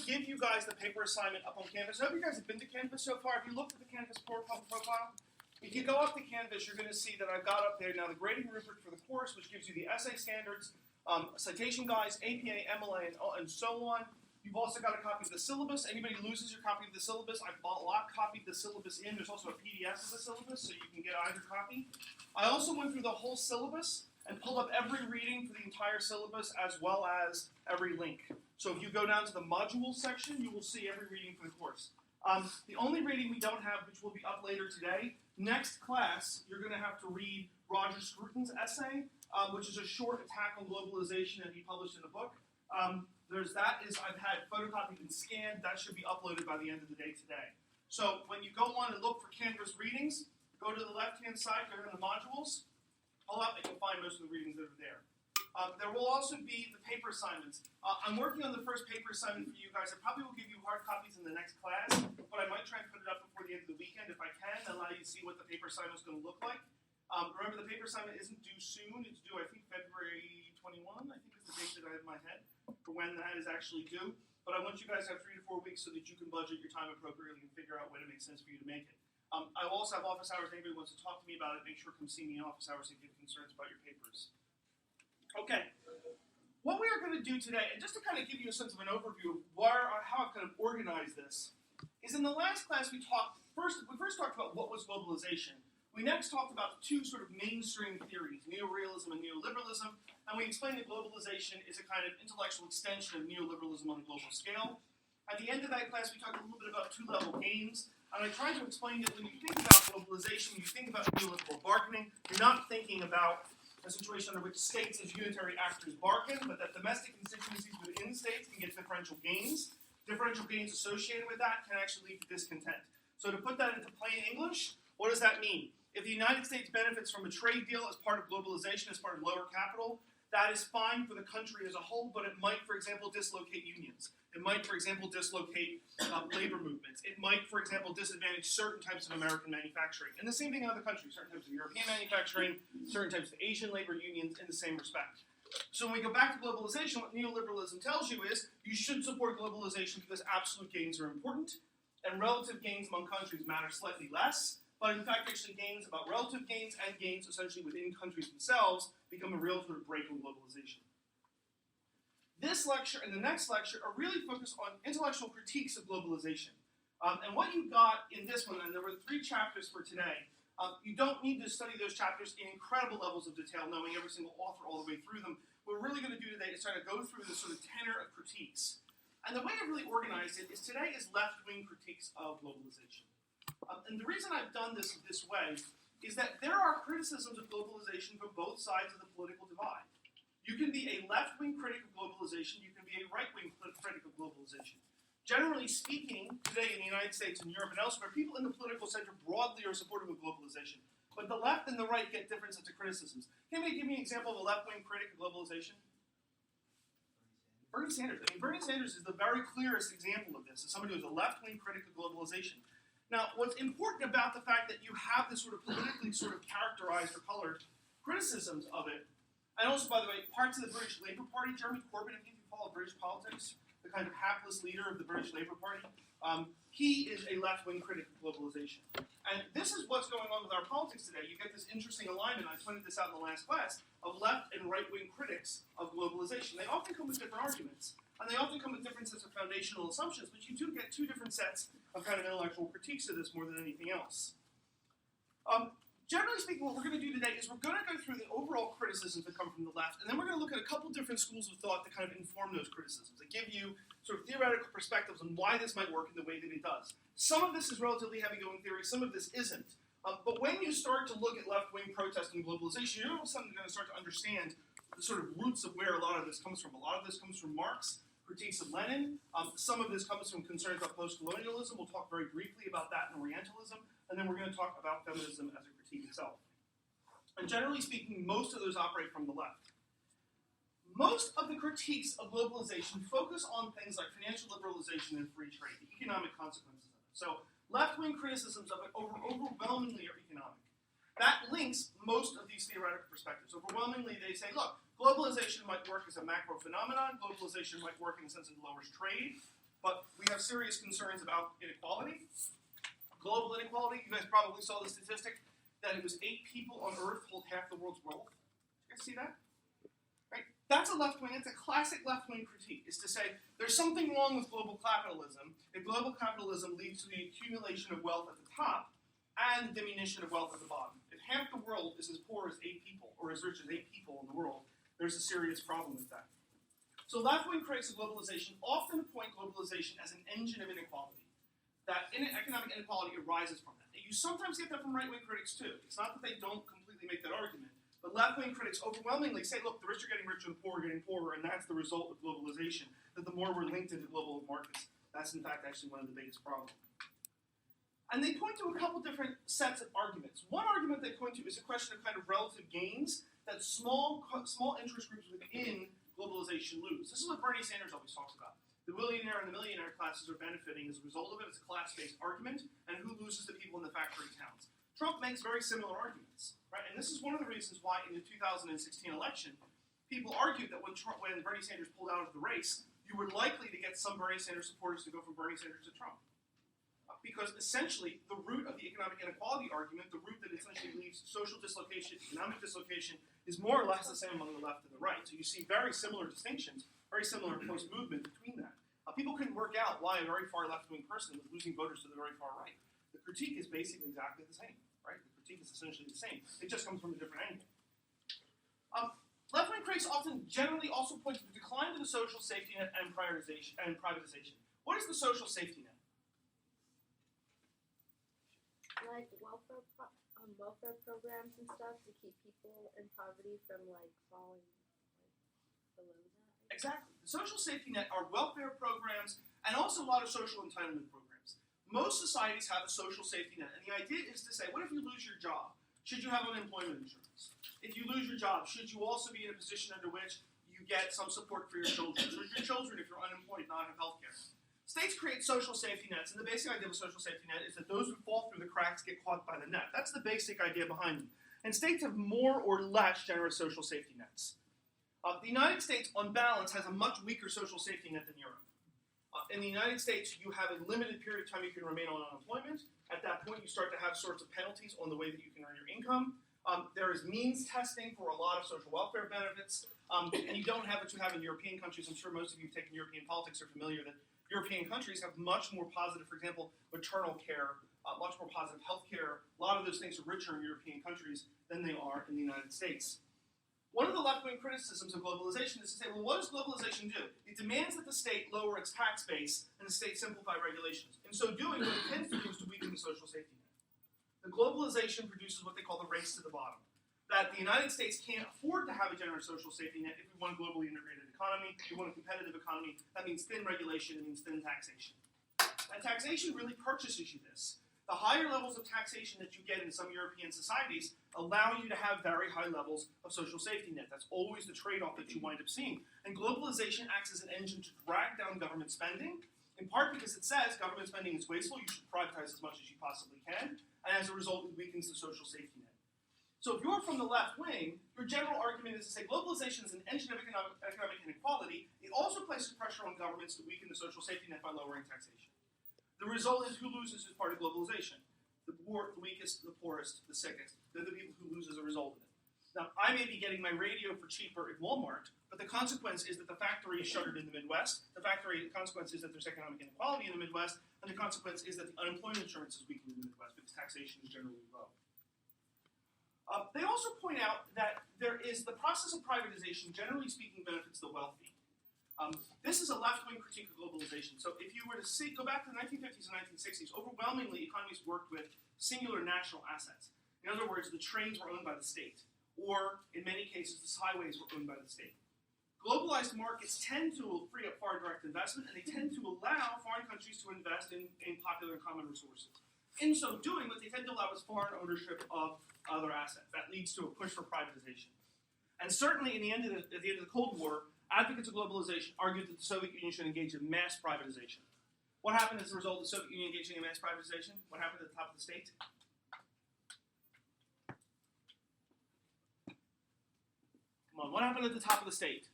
give you guys the paper assignment up on Canvas. I hope you guys have been to Canvas so far. If you looked at the Canvas profile, if you go up to Canvas, you're going to see that I've got up there now the grading rubric for the course, which gives you the essay standards, citation guides, APA, MLA, and so on. You've also got a copy of the syllabus. Anybody loses your copy of the syllabus, I copied the syllabus in. There's also a PDF of the syllabus, so you can get either copy. I also went through the whole syllabus and pulled up every reading for the entire syllabus as well as every link. So if you go down to the module section, you will see every reading for the course. The only reading we don't have, which will be up later today, next class, you're going to have to read Roger Scruton's essay, which is a short attack on globalization that he published in a book. There's that. I've had photocopied and scanned. That should be uploaded by the end of the day today. So when you go on and look for Canvas readings, go to the left-hand side, go to the modules, pull up, and you'll find most of the readings that are there. There will also be the paper assignments. I'm working on the first paper assignment for you guys. I probably will give you hard copies in the next class, but I might try and put it up before the end of the weekend if I can, and allow you to see what the paper assignment is going to look like. Remember, the paper assignment isn't due soon. It's due, I think, February 21, I think is the date that I have in my head for when that is actually due. But I want you guys to have 3 to 4 weeks so that you can budget your time appropriately and figure out when it makes sense for you to make it. I will also have office hours. Anybody wants to talk to me about it, make sure to come see me in office hours if you have concerns about your papers. Okay. What we are going to do today, and just to kind of give you a sense of an overview of how I've kind of organized this, is in the last class we first talked about what was globalization. We next talked about the two sort of mainstream theories, neorealism and neoliberalism, and we explained that globalization is a kind of intellectual extension of neoliberalism on a global scale. At the end of that class, we talked a little bit about two-level gains, and I tried to explain that when you think about globalization, when you think about neoliberal bargaining, you're not thinking about a situation under which states as unitary actors bargain, but that domestic constituencies within states can get differential gains. Differential gains associated with that can actually lead to discontent. So to put that into plain English, what does that mean? If the United States benefits from a trade deal as part of globalization, as part of lower capital, that is fine for the country as a whole, but it might, for example, dislocate unions. It might, for example, dislocate labor movements. It might, for example, disadvantage certain types of American manufacturing. And the same thing in other countries, certain types of European manufacturing, certain types of Asian labor unions in the same respect. So when we go back to globalization, what neoliberalism tells you is you should support globalization because absolute gains are important, and relative gains among countries matter slightly less. But in fact, actually gains about relative gains and gains essentially within countries themselves become a real sort of break in globalization. This lecture and the next lecture are really focused on intellectual critiques of globalization. And what you got in this one, and there were 3 chapters for today, you don't need to study those chapters in incredible levels of detail, knowing every single author all the way through them. What we're really going to do today is try to go through this sort of tenor of critiques. And the way I've really organized it is today is left-wing critiques of globalization. And the reason I've done this way is that there are criticisms of globalization from both sides of the political divide. You can be a left-wing critic of globalization, you can be a right-wing critic of globalization. Generally speaking, today in the United States and Europe and elsewhere, people in the political center broadly are supportive of globalization. But the left and the right get different sets of criticisms. Can you give me an example of a left-wing critic of globalization? Bernie Sanders. I mean, Bernie Sanders is the very clearest example of this, as somebody who's a left-wing critic of globalization. Now, what's important about the fact that you have this sort of politically sort of characterized or colored criticisms of it, and also, by the way, parts of the British Labour Party, Jeremy Corbyn, if you follow British politics, the kind of hapless leader of the British Labour Party, he is a left-wing critic of globalization. And this is what's going on with our politics today. You get this interesting alignment, I pointed this out in the last class, of left and right-wing critics of globalization. They often come with different arguments, and they often come with different sets of foundational assumptions, but you do get 2 different sets of kind of intellectual critiques of this more than anything else. Generally speaking, what we're going to do today is we're going to go through the overall criticisms that come from the left, and then we're going to look at a couple different schools of thought that kind of inform those criticisms, that give you sort of theoretical perspectives on why this might work in the way that it does. Some of this is relatively heavy-going theory, some of this isn't. But when you start to look at left-wing protest and globalization, you're all of a sudden going to start to understand the sort of roots of where a lot of this comes from. A lot of this comes from Marx, critiques of Lenin. Some of this comes from concerns about post-colonialism. We'll talk very briefly about that in Orientalism. And then we're going to talk about feminism as a critique itself. And generally speaking, most of those operate from the left. Most of the critiques of globalization focus on things like financial liberalization and free trade, the economic consequences of it. So left-wing criticisms of it overwhelmingly are economic. That links most of these theoretical perspectives. Overwhelmingly, they say, look, globalization might work as a macro phenomenon. Globalization might work in the sense it lowers trade. But we have serious concerns about inequality. Global inequality, you guys probably saw the statistic that it was 8 people on Earth hold half the world's wealth. You guys see that? Right? That's a left-wing, it's a classic left-wing critique, is to say there's something wrong with global capitalism if global capitalism leads to the accumulation of wealth at the top and diminution of wealth at the bottom. If half the world is as poor as 8 people, or as rich as 8 people in the world, there's a serious problem with that. So left-wing critics of globalization often point globalization as an engine of inequality. That economic inequality arises from that. And you sometimes get that from right-wing critics too. It's not that they don't completely make that argument, but left-wing critics overwhelmingly say, look, the rich are getting richer and the poor are getting poorer, and that's the result of globalization, that the more we're linked into global markets, that's in fact actually one of the biggest problems. And they point to a couple different sets of arguments. One argument they point to is a question of kind of relative gains that small interest groups within globalization lose. This is what Bernie Sanders always talks about. The billionaire and the millionaire classes are benefiting as a result of it. It's a class-based argument, and who loses the people in the factory towns. Trump makes very similar arguments, right? And this is one of the reasons why in the 2016 election, people argued that when Bernie Sanders pulled out of the race, you were likely to get some Bernie Sanders supporters to go from Bernie Sanders to Trump. Because essentially, the root of the economic inequality argument, the root that essentially leads to social dislocation, economic dislocation, is more or less the same among the left and the right. So you see very similar distinctions, very similar post-movement between that. People couldn't work out why a very far left-wing person was losing voters to the very far right. The critique is basically exactly the same, right? The critique is essentially the same. It just comes from a different angle. Left-wing critics often generally also point to the decline of the social safety net and privatization. What is the social safety net? Like welfare programs and stuff to keep people in poverty from like falling below that. Exactly. The social safety net are welfare programs and also a lot of social entitlement programs. Most societies have a social safety net, and the idea is to say, what if you lose your job? Should you have unemployment insurance? If you lose your job, should you also be in a position under which you get some support for your children? Should your children, if you're unemployed, not have health care? States create social safety nets, and the basic idea of a social safety net is that those who fall through the cracks get caught by the net. That's the basic idea behind them. And states have more or less generous social safety nets. The United States, on balance, has a much weaker social safety net than Europe. In the United States, you have a limited period of time you can remain on unemployment. At that point, you start to have sorts of penalties on the way that you can earn your income. There is means testing for a lot of social welfare benefits, and you don't have what you have in European countries. I'm sure most of you who've taken European politics are familiar that European countries have much more positive, for example, maternal care, much more positive health care. A lot of those things are richer in European countries than they are in the United States. One of the left-wing criticisms of globalization is to say, well, what does globalization do? It demands that the state lower its tax base and the state simplify regulations. In so doing, what it tends to do is to weaken the social safety net. The globalization produces what they call the race to the bottom. That the United States can't afford to have a generous social safety net if we want a globally integrated economy, if we want a competitive economy. That means thin regulation, it means thin taxation. And taxation really purchases you this. The higher levels of taxation that you get in some European societies allow you to have very high levels of social safety net. That's always the trade-off that you wind up seeing. And globalization acts as an engine to drag down government spending, in part because it says government spending is wasteful, you should privatize as much as you possibly can, and as a result, it weakens the social safety net. So if you're from the left wing, your general argument is to say globalization is an engine of economic inequality. It also places pressure on governments to weaken the social safety net by lowering taxation. The result is who loses as part of globalization? The poor, the weakest, the poorest, the sickest. They're the people who lose as a result of it. Now, I may be getting my radio for cheaper at Walmart, but the consequence is that the factory is shuttered in the Midwest. The consequence is that there's economic inequality in the Midwest, and the consequence is that the unemployment insurance is weakened in the Midwest because taxation is generally low. They also point out that there is the process of privatization, generally speaking, benefits the wealthy. This is a left-wing critique of globalization. So if you were to go back to the 1950s and 1960s, overwhelmingly economies worked with singular national assets. In other words, the trains were owned by the state, or in many cases, the highways were owned by the state. Globalized markets tend to free up foreign direct investment, and they tend to allow foreign countries to invest in popular and common resources. In so doing, what they tend to allow is foreign ownership of other assets. That leads to a push for privatization. And certainly, at the end of the Cold War, advocates of globalization argued that the Soviet Union should engage in mass privatization. What happened as a result of the Soviet Union engaging in mass privatization? What happened at the top of the state? Come on, what happened at the top of the state?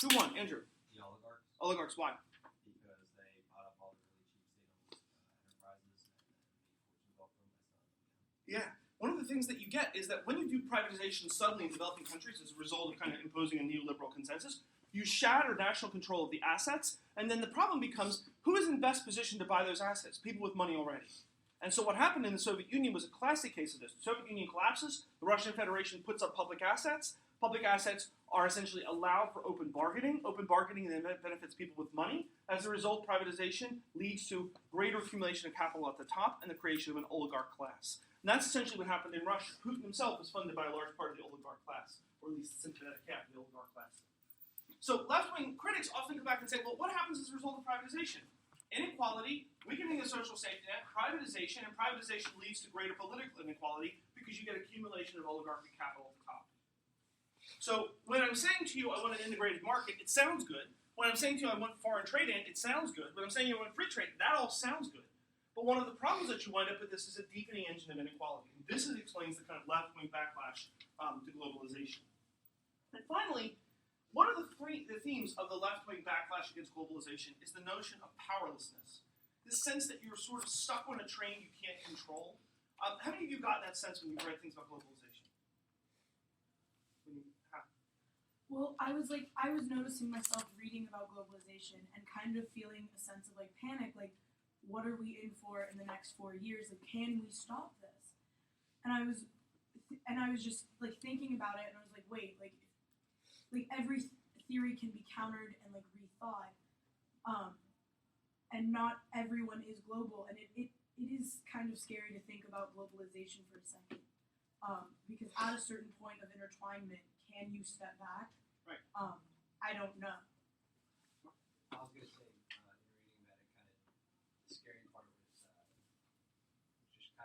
Who won? Andrew? The oligarchs. Oligarchs, why? Because they bought up Yeah. One of the things that you get is that when you do privatization suddenly in developing countries as a result of kind of imposing a neoliberal consensus, you shatter national control of the assets, and then the problem becomes who is in best position to buy those assets? People with money already. And so what happened in the Soviet Union was a classic case of this. The Soviet Union collapses, the Russian Federation puts up public assets. Public assets are essentially allowed for open bargaining. Open bargaining then benefits people with money. As a result, privatization leads to greater accumulation of capital at the top and the creation of an oligarch class. And that's essentially what happened in Russia. Putin himself was funded by a large part of the oligarch class, or at least sympathetic half of the oligarch class. So left-wing critics often come back and say, well, what happens as a result of privatization? Inequality, weakening the social safety net, privatization, and privatization leads to greater political inequality because you get accumulation of oligarchic capital at the top. So when I'm saying to you I want an integrated market, it sounds good. When I'm saying to you I want foreign trade in, it sounds good. When I'm saying you want free trade, that all sounds good. But one of the problems that you wind up with this is a deepening engine of inequality. And this explains the kind of left-wing backlash to globalization. And finally, one of the themes of the left-wing backlash against globalization is the notion of powerlessness. This sense that you're sort of stuck on a train you can't control. How many of you got that sense when you read things about globalization? Well, I was noticing myself reading about globalization and kind of feeling a sense of panic, what are we in for in the next 4 years? Can we stop this? And I was just thinking about it, and I was like, wait, every theory can be countered and rethought, and not everyone is global, and it is kind of scary to think about globalization for a second, because at a certain point of intertwinement, can you step back? Right. I don't know. I was going to say, in reading about it, kind of the scary part was just kind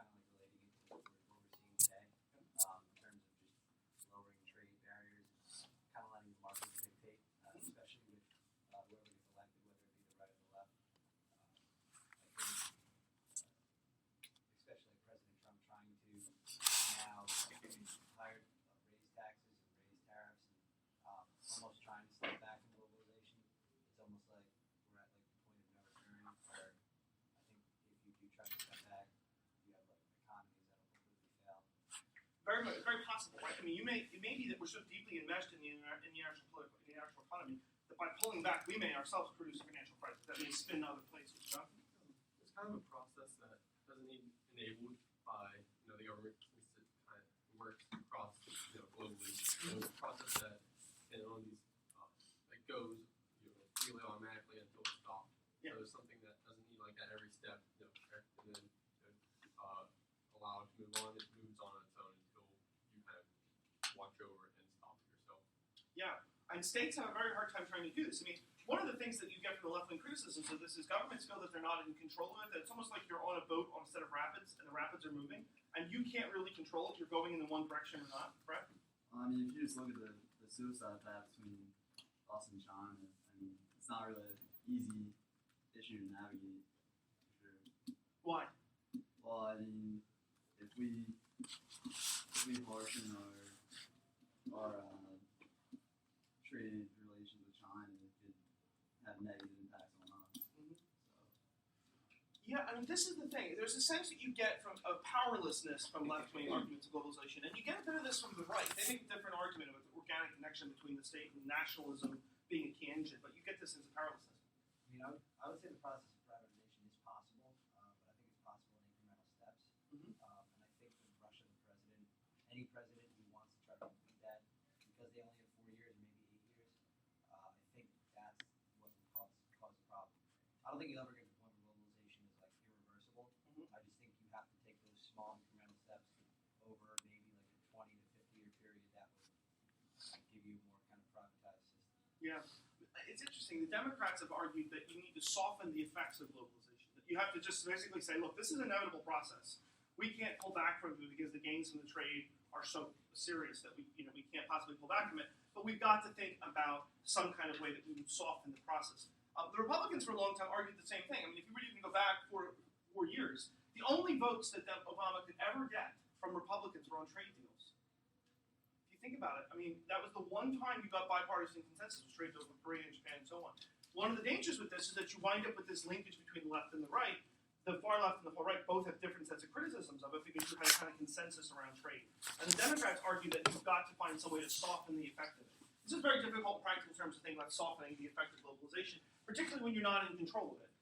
of relating it to what we're seeing today, in terms of just lowering trade barriers, kind of letting the market dictate, especially with whoever gets elected, whether it be the right or the left. I think, especially President Trump trying to now raise taxes and raise tariffs, and almost trying to step back from globalization. It's almost like we're at the point of no return, where I think if you do try to step back, you have economies that will completely fail. Very possible, right? I mean, it may be that we're so deeply enmeshed in the international economy that by pulling back, we may ourselves produce a financial crisis that may spin other places. You know? It's kind of a process that doesn't need enabled by the government, since it kind of works across globally. It's a process that on these goes really automatically until it's stopped. Yeah. So it's something that doesn't need at every step, and then allow it to move on. It moves on its own until you kind of watch over it and stop it yourself. Yeah, and states have a very hard time trying to do this. I mean, one of the things that you get from the left-wing criticisms of this is governments feel that they're not in control of it, that it's almost like you're on a boat on a set of rapids, and the rapids are moving, and you can't really control if you're going in the one direction or not, correct? I mean, if you just look at the suicide path between us and China, I mean, it's not really an easy issue to navigate, for sure. Why? Well, I mean, if we harshen our trade relations with China, it could have negative impacts on us. Mhm. So. Yeah, I mean, this is the thing. There's a sense that you get from of powerlessness from left-wing arguments of globalization, and you get a bit of this from the right. They make a different argument about the organic connection between the state and nationalism being a key engine, but you get this sense of powerlessness. I mean, I would say the process of privatization is possible, but I think it's possible in incremental steps. Mhm. And I think with Russia, any president who wants to try to complete that, because they only have 4 years, maybe 8 years, I think that's what would cause the problem. I don't think you'll ever get to the point where globalization is irreversible. Mhm. I just think you have to take those small incremental steps over maybe a 20 to 50-year period that would give you a more kind of privatized system. Yeah. It's interesting. The Democrats have argued that you need to soften the effects of globalization. That you have to just basically say, look, this is an inevitable process. We can't pull back from it because the gains from the trade are so serious that we can't possibly pull back from it. But we've got to think about some kind of way that we would soften the process. The Republicans for a long time argued the same thing. I mean, if you really can go back 4 years, the only votes that Obama could ever get from Republicans were on trade deals. If you think about it, I mean, that was the one time you got bipartisan consensus was trade deals with Korea and Japan and so on. One of the dangers with this is that you wind up with this linkage between the left and the right the far left and the far right both have different sets of criticisms of it because you have kind of consensus around trade. And the Democrats argue that you've got to find some way to soften the effect of it. This is very difficult in practical terms to think about softening the effect of globalization, particularly when you're not in control of it.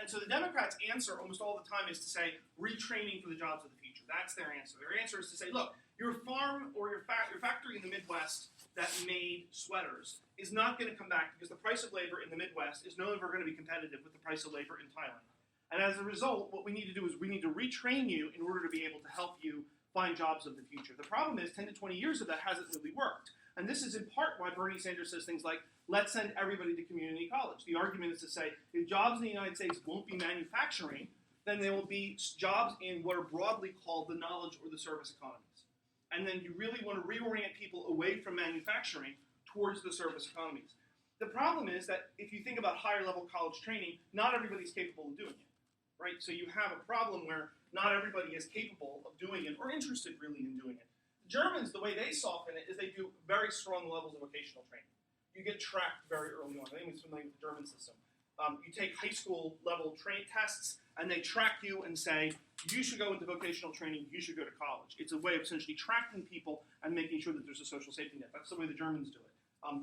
And so the Democrats' answer almost all the time is to say retraining for the jobs of the future. That's their answer. Their answer is to say, look, your farm or your factory in the Midwest that made sweaters is not going to come back because the price of labor in the Midwest is no longer going to be competitive with the price of labor in Thailand. And as a result, what we need to do is we need to retrain you in order to be able to help you find jobs of the future. The problem is 10 to 20 years of that hasn't really worked. And this is in part why Bernie Sanders says things like, let's send everybody to community college. The argument is to say, if jobs in the United States won't be manufacturing, then there will be jobs in what are broadly called the knowledge or the service economies. And then you really want to reorient people away from manufacturing towards the service economies. The problem is that if you think about higher level college training, not everybody's capable of doing it, right? So you have a problem where not everybody is capable of doing it or interested really in doing it. The Germans, the way they soften it is they do very strong levels of vocational training. You get tracked very early on. Anyone's familiar with the German system. You take high school level tests, and they track you and say, you should go into vocational training, you should go to college. It's a way of essentially tracking people and making sure that there's a social safety net. That's the way the Germans do it.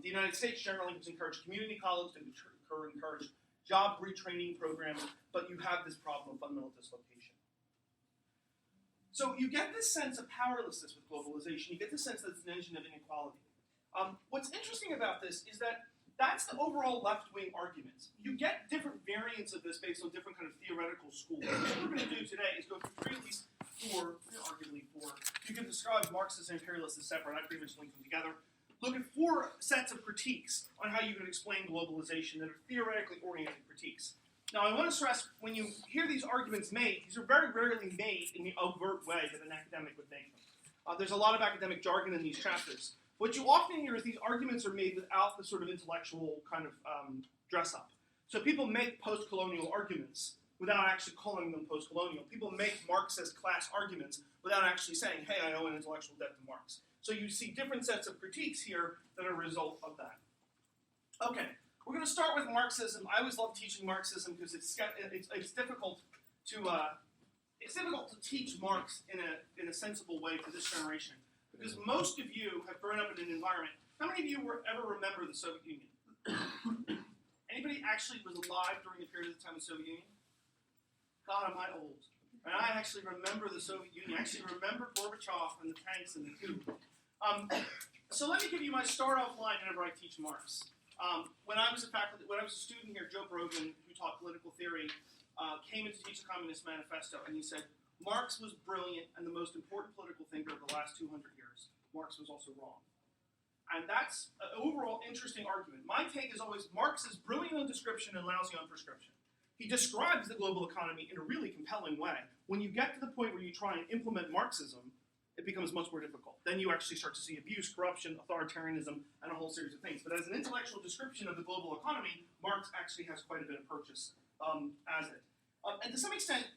The United States generally has encouraged community college, to encourage job retraining programs, but you have this problem of fundamental dislocation. So you get this sense of powerlessness with globalization. You get the sense that it's an engine of inequality. What's interesting about this is that that's the overall left-wing argument. You get different variants of this based on different kind of theoretical schools. What we're going to do today is go through three, at least four, arguably four. You can describe Marxists and imperialists as separate. I pretty much link them together. Look at four sets of critiques on how you can explain globalization that are theoretically oriented critiques. Now, I want to stress, when you hear these arguments made, these are very rarely made in the overt way that an academic would make them. There's a lot of academic jargon in these chapters. What you often hear is these arguments are made without the sort of intellectual kind of dress-up. So people make post-colonial arguments without actually calling them post-colonial. People make Marxist class arguments without actually saying, hey, I owe an intellectual debt to Marx. So you see different sets of critiques here that are a result of that. Okay, we're going to start with Marxism. I always love teaching Marxism because it's difficult to teach Marx in a sensible way for this generation. Because most of you have grown up in an environment. How many of you ever remember the Soviet Union? Anybody actually was alive during the period of the time of the Soviet Union? God, am I old. And I actually remember the Soviet Union. I actually remember Gorbachev and the tanks and the tube. So let me give you my start-off line whenever I teach Marx. When I was a student here, Joe Brogan, who taught political theory, came in to teach the Communist Manifesto, and he said, Marx was brilliant and the most important political thinker of the last 200 years. Marx was also wrong. And that's an overall interesting argument. My take is always Marx is brilliant on description and lousy on prescription. He describes the global economy in a really compelling way. When you get to the point where you try and implement Marxism, it becomes much more difficult. Then you actually start to see abuse, corruption, authoritarianism, and a whole series of things. But as an intellectual description of the global economy, Marx actually has quite a bit of purchase as it. And to some extent,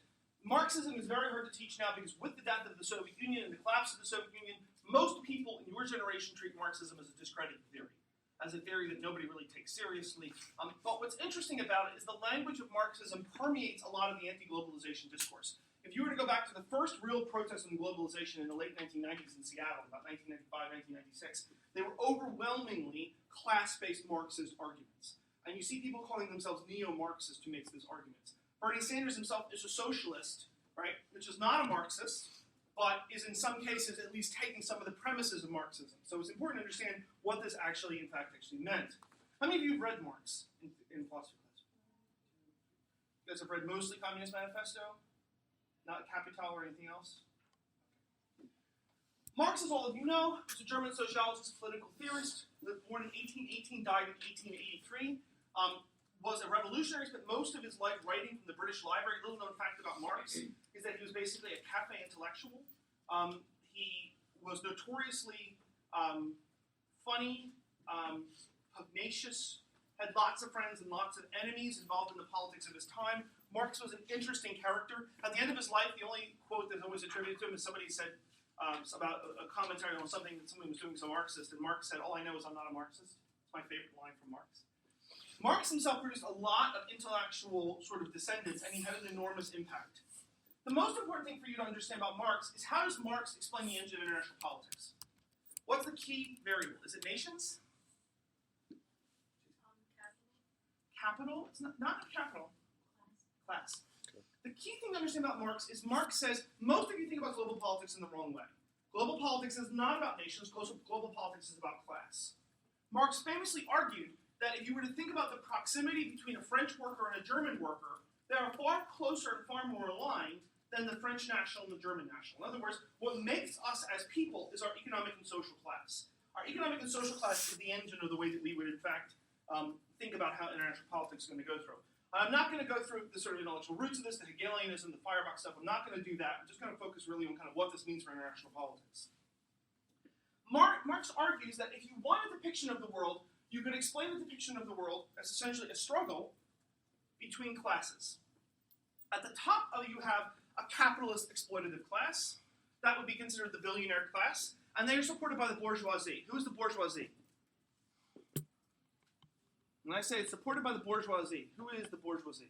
Marxism is very hard to teach now because with the death of the Soviet Union and the collapse of the Soviet Union, most people in your generation treat Marxism as a discredited theory, as a theory that nobody really takes seriously. But what's interesting about it is the language of Marxism permeates a lot of the anti-globalization discourse. If you were to go back to the first real protests on globalization in the late 1990s in Seattle, about 1995, 1996, they were overwhelmingly class-based Marxist arguments. And you see people calling themselves neo-Marxists who make these arguments. Bernie Sanders himself is a socialist, right, which is not a Marxist, but is in some cases at least taking some of the premises of Marxism. So it's important to understand what this actually, in fact, meant. How many of you have read Marx in philosophy class? You guys have read mostly Communist Manifesto? Not Capital or anything else? Marx, as all of you know, was a German sociologist, political theorist, born in 1818, died in 1883. Was a revolutionary, spent most of his life writing from the British Library. Little known fact about Marx is that he was basically a cafe intellectual. He was notoriously funny, pugnacious, had lots of friends and lots of enemies involved in the politics of his time. Marx was an interesting character. At the end of his life, the only quote that's always attributed to him is somebody said about a commentary on something that somebody was doing so Marxist, and Marx said, all I know is I'm not a Marxist. It's my favorite line from Marx. Marx himself produced a lot of intellectual sort of descendants, and he had an enormous impact. The most important thing for you to understand about Marx is how does Marx explain the engine of international politics? What's the key variable? Is it nations? Capital? It's not capital. Class. The key thing to understand about Marx is Marx says most of you think about global politics in the wrong way. Global politics is not about nations, global politics is about class. Marx famously argued that if you were to think about the proximity between a French worker and a German worker, they are far closer and far more aligned than the French national and the German national. In other words, what makes us as people is our economic and social class. Our economic and social class is the engine of the way that we would, in fact, think about how international politics is going to go through. I'm not going to go through the sort of intellectual roots of this, the Hegelianism, the firebox stuff. I'm not going to do that. I'm just going to focus really on kind of what this means for international politics. Marx argues that if you want a depiction of the world, you could explain the depiction of the world as essentially a struggle between classes. At the top of you have a capitalist exploitative class. That would be considered the billionaire class. And they are supported by the bourgeoisie. Who is the bourgeoisie? When I say it's supported by the bourgeoisie, who is the bourgeoisie?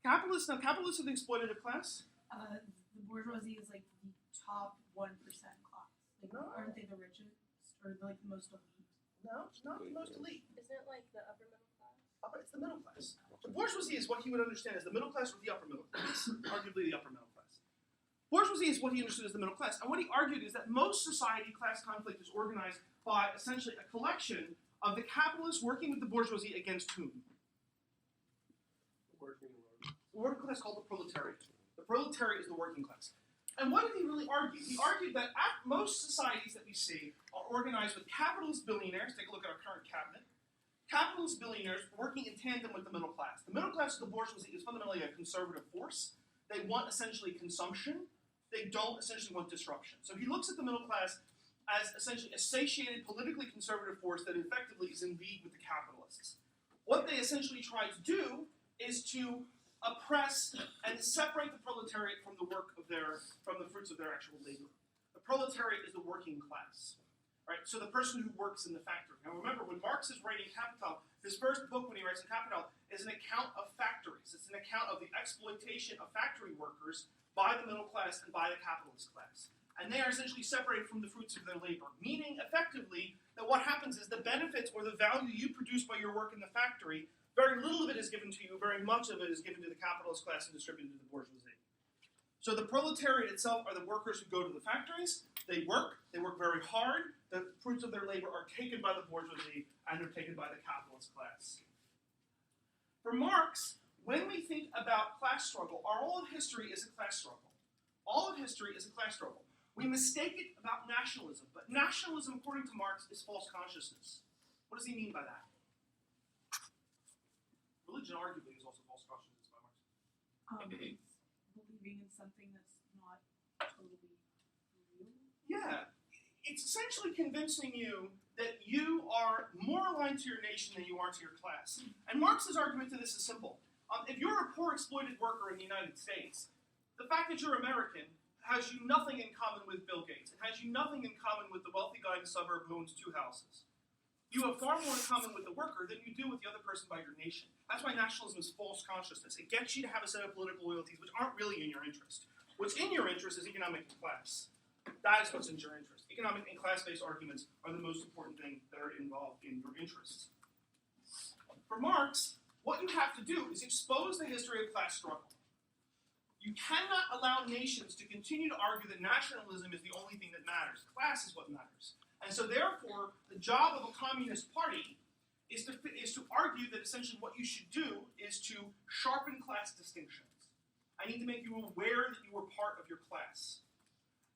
Capitalists? No, capitalists are the exploitative class. The bourgeoisie is like the top 1% class. Like, No. aren't they the richest or like the most elite? No, it's not the most elite. Isn't it like the upper middle class? It's the middle class. The bourgeoisie is what he would understand as the middle class or the upper middle class, arguably the upper middle class. Bourgeoisie is what he understood as the middle class. And what he argued is that most society class conflict is organized by essentially a collection of the capitalists working with the bourgeoisie against whom? The working class called the proletariat. The proletariat is the working class. And what did he really argue? He argued that most societies that we see are organized with capitalist billionaires. Take a look at our current cabinet. Capitalist billionaires working in tandem with the middle class. The middle class of the bourgeoisie is fundamentally a conservative force. They want essentially consumption. They don't essentially want disruption. So he looks at the middle class as essentially a satiated, politically conservative force that effectively is in league with the capitalists. What they essentially try to do is to oppress and separate the proletariat from the fruits of their actual labor. The proletariat is the working class, right? So the person who works in the factory. Now remember, when Marx is writing Capital, his first book when he writes in Capital is an account of factories. It's an account of the exploitation of factory workers by the middle class and by the capitalist class. And they are essentially separated from the fruits of their labor, meaning effectively that what happens is the benefits or the value you produce by your work in the factory, very little of it is given to you, very much of it is given to the capitalist class and distributed to the bourgeoisie. So the proletariat itself are the workers who go to the factories, they work very hard, the fruits of their labor are taken by the bourgeoisie and they're taken by the capitalist class. For Marx, when we think about class struggle, all of history is a class struggle. All of history is a class struggle. We mistake it about nationalism, but nationalism, according to Marx, is false consciousness. What does he mean by that? Religion, arguably, is also false consciousness by Marx. Believing in something that's not totally real. Yeah. It's essentially convincing you that you are more aligned to your nation than you are to your class. And Marx's argument to this is simple. If you're a poor exploited worker in the United States, the fact that you're American has you nothing in common with Bill Gates. It has you nothing in common with the wealthy guy in the suburb who owns 2 houses. You have far more in common with the worker than you do with the other person by your nation. That's why nationalism is false consciousness. It gets you to have a set of political loyalties which aren't really in your interest. What's in your interest is economic and class. That is what's in your interest. Economic and class-based arguments are the most important thing that are involved in your interests. For Marx, what you have to do is expose the history of class struggle. You cannot allow nations to continue to argue that nationalism is the only thing that matters. Class is what matters. And so therefore, the job of a communist party is to argue that essentially what you should do is to sharpen class distinctions. I need to make you aware that you are part of your class.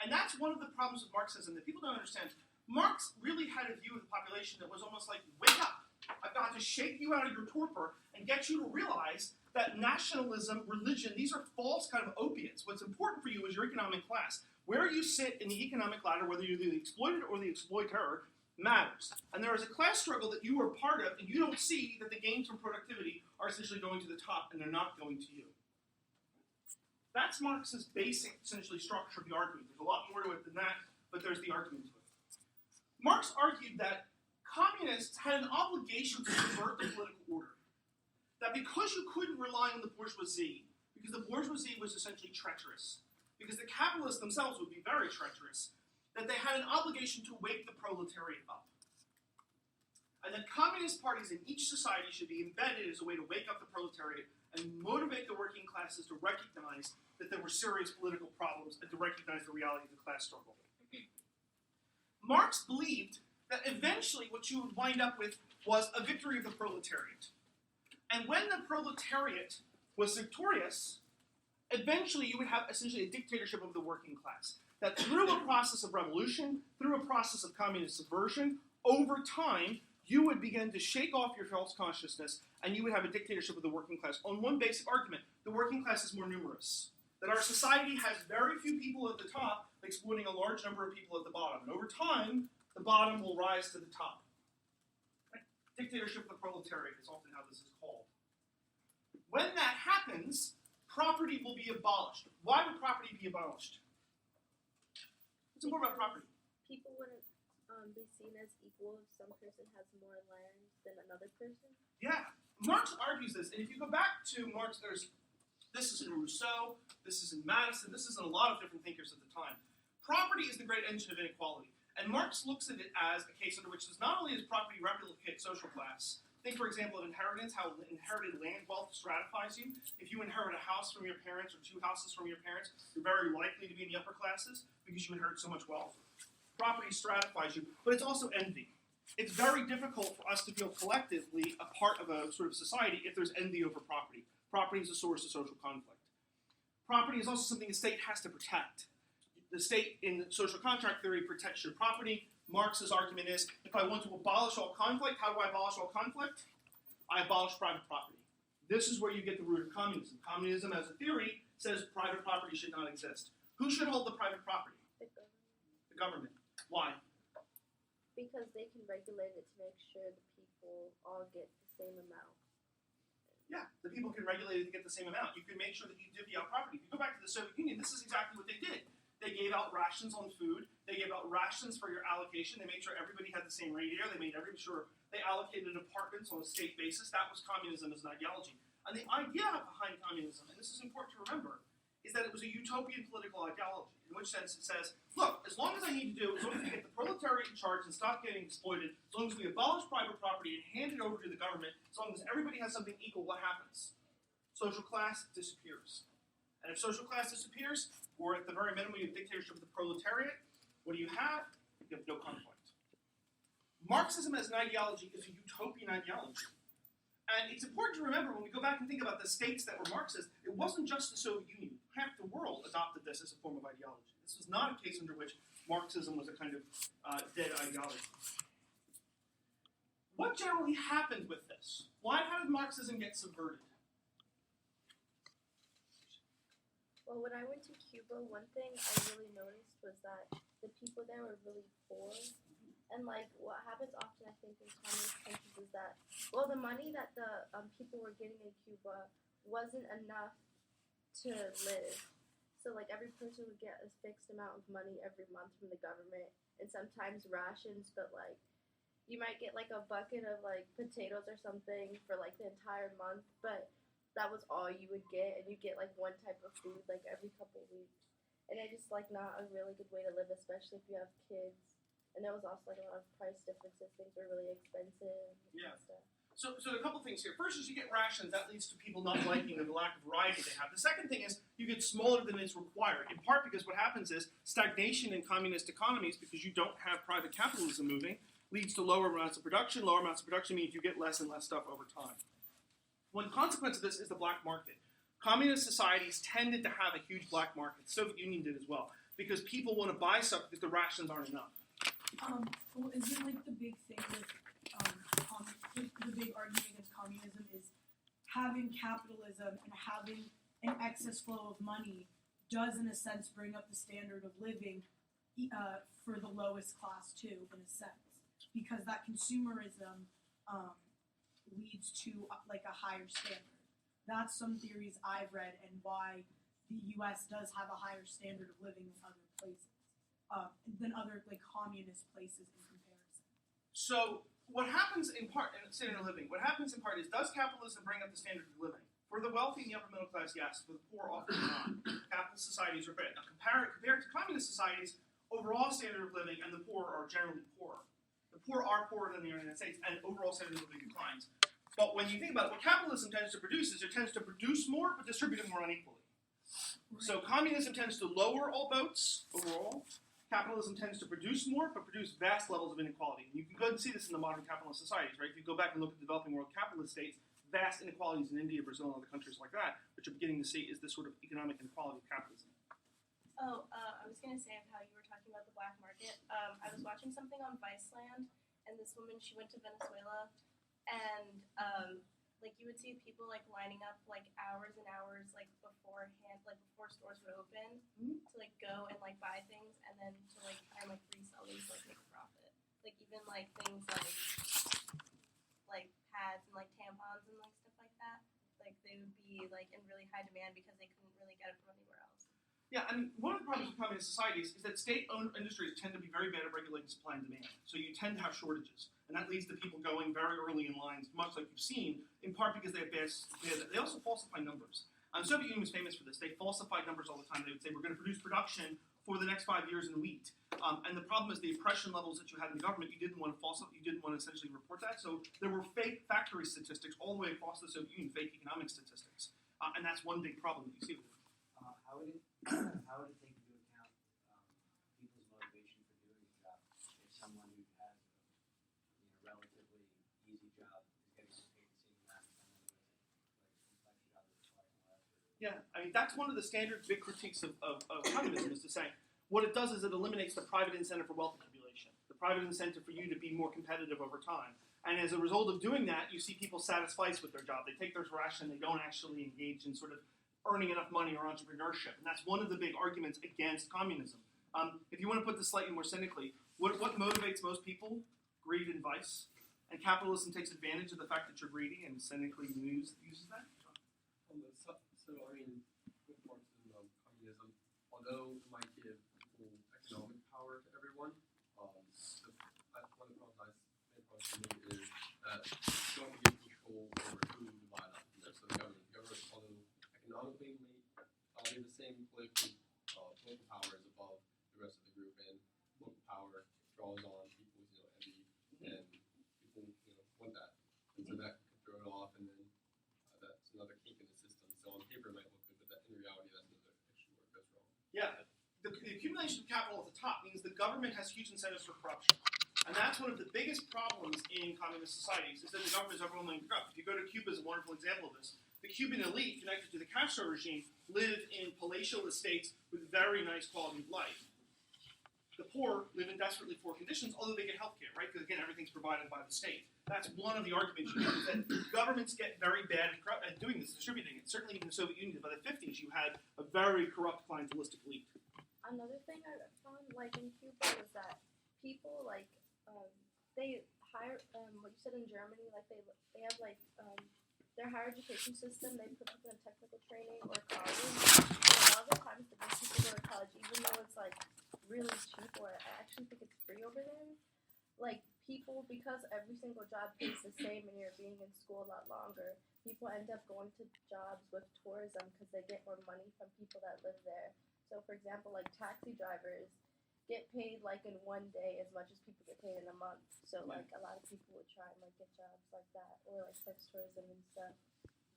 And that's one of the problems with Marxism that people don't understand. Marx really had a view of the population that was almost like, wake up! I've got to shake you out of your torpor and get you to realize that nationalism, religion, these are false kind of opiates. What's important for you is your economic class. Where you sit in the economic ladder, whether you're the exploited or the exploiter, matters. And there is a class struggle that you are part of, and you don't see that the gains from productivity are essentially going to the top, and they're not going to you. That's Marx's basic, essentially, structure of the argument. There's a lot more to it than that, but there's the argument to it. Marx argued that communists had an obligation to subvert the political order. That because you couldn't rely on the bourgeoisie, because the bourgeoisie was essentially treacherous, because the capitalists themselves would be very treacherous, that they had an obligation to wake the proletariat up. And that communist parties in each society should be embedded as a way to wake up the proletariat and motivate the working classes to recognize that there were serious political problems and to recognize the reality of the class struggle. Marx believed that eventually what you would wind up with was a victory of the proletariat. And when the proletariat was victorious, eventually you would have essentially a dictatorship of the working class. That through a process of revolution, through a process of communist subversion, over time, you would begin to shake off your false consciousness and you would have a dictatorship of the working class. On one basic argument, the working class is more numerous. That our society has very few people at the top exploiting a large number of people at the bottom. And over time, the bottom will rise to the top. Right? Dictatorship of the proletariat is often how this is called. When that happens, property will be abolished. Why would property be abolished? What's important about property? People wouldn't be seen as equal if some person has more land than another person. Yeah. Marx argues this, and if you go back to Marx, this is in Rousseau, this is in Madison, this is in a lot of different thinkers at the time. Property is the great engine of inequality. And Marx looks at it as a case under which not only does property replicate social class, think, for example, of inheritance, how inherited land wealth stratifies you. If you inherit a house from your parents or two houses from your parents, you're very likely to be in the upper classes because you inherit so much wealth. Property stratifies you, but it's also envy. It's very difficult for us to feel collectively a part of a sort of society if there's envy over property. Property is a source of social conflict. Property is also something the state has to protect. The state, in social contract theory, protects your property. Marx's argument is, if I want to abolish all conflict, how do I abolish all conflict? I abolish private property. This is where you get the root of communism. Communism, as a theory, says private property should not exist. Who should hold the private property? The government. The government. Why? Because they can regulate it to make sure the people all get the same amount. Yeah, the people can regulate it to get the same amount. You can make sure that you divvy out property. If you go back to the Soviet Union, this is exactly what they did. They gave out rations on food. They gave out rations for your allocation. They made sure everybody had the same radio. They made sure they allocated apartments on a state basis. That was communism as an ideology. And the idea behind communism, and this is important to remember, is that it was a utopian political ideology, in which sense it says, look, as long as I need to do, as long as we get the proletariat in charge and stop getting exploited, as long as we abolish private property and hand it over to the government, as long as everybody has something equal, what happens? Social class disappears. And if social class disappears, or at the very minimum you have dictatorship of the proletariat, what do you have? You have no conflict. Marxism as an ideology is a utopian ideology. And it's important to remember when we go back and think about the states that were Marxist, it wasn't just the Soviet Union. Half the world adopted this as a form of ideology. This was not a case under which Marxism was a kind of dead ideology. What generally happened with this? How did Marxism get subverted? Well, when I went to Cuba, one thing I really noticed was that the people there were really poor. And, what happens often, I think, in communist countries is that, the money that the people were getting in Cuba wasn't enough to live. So, every person would get a fixed amount of money every month from the government, and sometimes rations, but, you might get, a bucket of, potatoes or something for, the entire month, but that was all you would get, and you get, one type of food, every couple of weeks. And it's just, not a really good way to live, especially if you have kids. And there was also, a lot of price differences. Things were really expensive and stuff. So a couple things here. First is you get rations. That leads to people not liking the lack of variety they have. The second thing is you get smaller than is required, in part because what happens is stagnation in communist economies, because you don't have private capitalism moving, leads to lower amounts of production. Lower amounts of production means you get less and less stuff over time. One consequence of this is the black market. Communist societies tended to have a huge black market. The Soviet Union did as well, because people want to buy stuff because the rations aren't enough. Isn't the big thing with the big argument against communism is having capitalism and having an excess flow of money does, in a sense, bring up the standard of living for the lowest class too, in a sense, because that consumerism leads to a higher standard. That's some theories I've read, and why the U.S. does have a higher standard of living than other places. Than other communist places in comparison. So what happens in part, in standard of living, what happens in part is, does capitalism bring up the standard of living? For the wealthy and the upper middle class, yes. For the poor, often not. Capitalist societies are bad. Now, compared to communist societies, overall standard of living and the poor are generally poorer. The poor are poorer than the United States, and overall standard of living declines. But when you think about it, what capitalism tends to produce is it tends to produce more, but distribute it more unequally. So communism tends to lower all boats overall. Capitalism tends to produce more, but produce vast levels of inequality. And you can go and see this in the modern capitalist societies, right? If you go back and look at developing world capitalist states, vast inequalities in India, Brazil, and other countries like that, what you're beginning to see is this sort of economic inequality of capitalism. I was going to say how you were talking about the black market. I was watching something on Viceland, and this woman, she went to Venezuela, and like you would see people like lining up like hours and hours like beforehand, like before stores would open, to like go and like buy things, and then to like try and like resell these, like make a profit. Like even like things like pads and like tampons and like stuff like that. Like they would be like in really high demand because they couldn't really get it from anywhere else. Yeah, I mean, one of the problems with communist societies is that state-owned industries tend to be very bad at regulating supply and demand. So you tend to have shortages, and that leads to people going very early in lines, much like you've seen, in part because they have they also falsify numbers. The Soviet Union was famous for this. They falsified numbers all the time. They would say, we're going to produce production for the next 5 years in wheat. And the problem is the oppression levels that you had in the government, you didn't want to falsify, you didn't want to essentially report that. So there were fake factory statistics all the way across the Soviet Union, fake economic statistics. And that's one big problem that you see with it. How would it take into account people's motivation for doing the job? If someone who has a relatively easy job is getting paid the same amount as someone who has a complex job that requires less? Yeah, I mean, that's one of the standard big critiques of communism is to say, what it does is it eliminates the private incentive for wealth accumulation, the private incentive for you to be more competitive over time. And as a result of doing that, you see people satisfied with their job. They take their ration, they don't actually engage in sort of earning enough money or entrepreneurship. And that's one of the big arguments against communism. If you want to put this slightly more cynically, what motivates most people? Greed and vice. And capitalism takes advantage of the fact that you're greedy and cynically uses that. So I mean, good parts of communism, although it might give people economic power to everyone, one of the problems I made for me is that you don't get control over who you divide up. So the government, although economically may be the same politically, political power is above the rest of the group, and political power draws on people's envy, and people want that, and so that could throw it off, and then that's another kink in the system. So on paper it might look good, but in reality that's another issue where it goes wrong. Yeah, the accumulation of capital at the top means the government has huge incentives for corruption. And that's one of the biggest problems in communist societies, is that the government is overwhelmingly corrupt. If you go to Cuba as a wonderful example of this, the Cuban elite connected to the Castro regime live in palatial estates with very nice quality of life. The poor live in desperately poor conditions, although they get health care, right? Because again, everything's provided by the state. That's one of the arguments you have, that governments get very bad at doing this, distributing it. Certainly in the Soviet Union, by the 50s, you had a very corrupt clientelistic elite. Another thing I found, like in Cuba, was that people they hire what you said in Germany, like they have like their higher education system. They put people in technical training or college. And a lot of the times, the best people go to college, even though it's like really cheap, or I actually think it's free over there. Like people, because every single job pays the same, and you're being in school a lot longer, people end up going to jobs with tourism because they get more money from people that live there. So, for example, like taxi drivers get paid like in one day as much as people get paid in a month. So like a lot of people would try and like get jobs like that, or like sex tourism and stuff.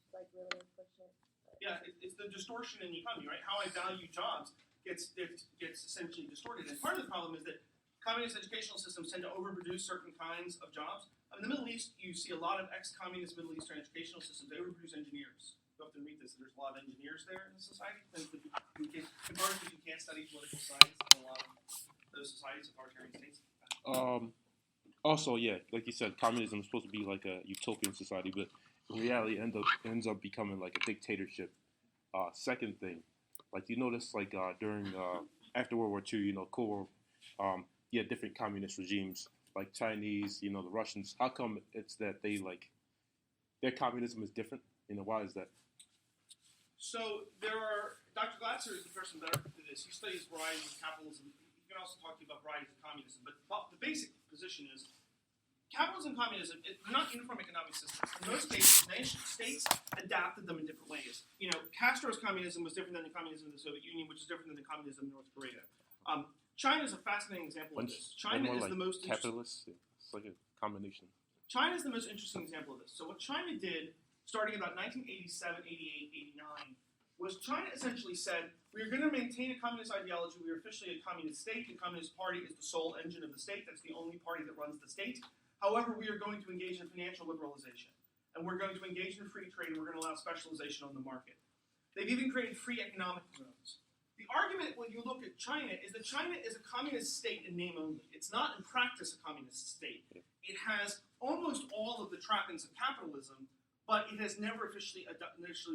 It's like really unfortunate. Yeah, it's the distortion in the economy, right? How I value jobs gets essentially distorted. And part of the problem is that communist educational systems tend to overproduce certain kinds of jobs. In the Middle East, you see a lot of ex-communist Middle Eastern educational systems. They overproduce engineers. You often read this. There's a lot of engineers there in the society. In part because you can't study political science in a lot of those societies, authoritarian states. Also, yeah, like you said, communism is supposed to be like a utopian society, but in reality, it ends up becoming like a dictatorship. Second thing, like you notice, like during after World War II, Cold War, you had different communist regimes, like Chinese, the Russians. How come it's that they like their communism is different? Why is that? So Dr. Glatzer is the person better for this. He studies varieties of capitalism. He can also talk to you about varieties of communism. But the basic position is capitalism and communism, they're not uniform economic systems. In most cases, nation-states adapted them in different ways. You know, Castro's communism was different than the communism of the Soviet Union, which is different than the communism of North Korea. China is a fascinating example of this. China is like the most capitalist. It's like a combination. China is the most interesting example of this. So what China did, starting about 1987, 88, 89, was China essentially said, we're going to maintain a communist ideology. We are officially a communist state. The Communist Party is the sole engine of the state. That's the only party that runs the state. However, we are going to engage in financial liberalization. And we're going to engage in free trade, and we're going to allow specialization on the market. They've even created free economic zones. The argument when you look at China is that China is a communist state in name only. It's not in practice a communist state. It has almost all of the trappings of capitalism, but it has never officially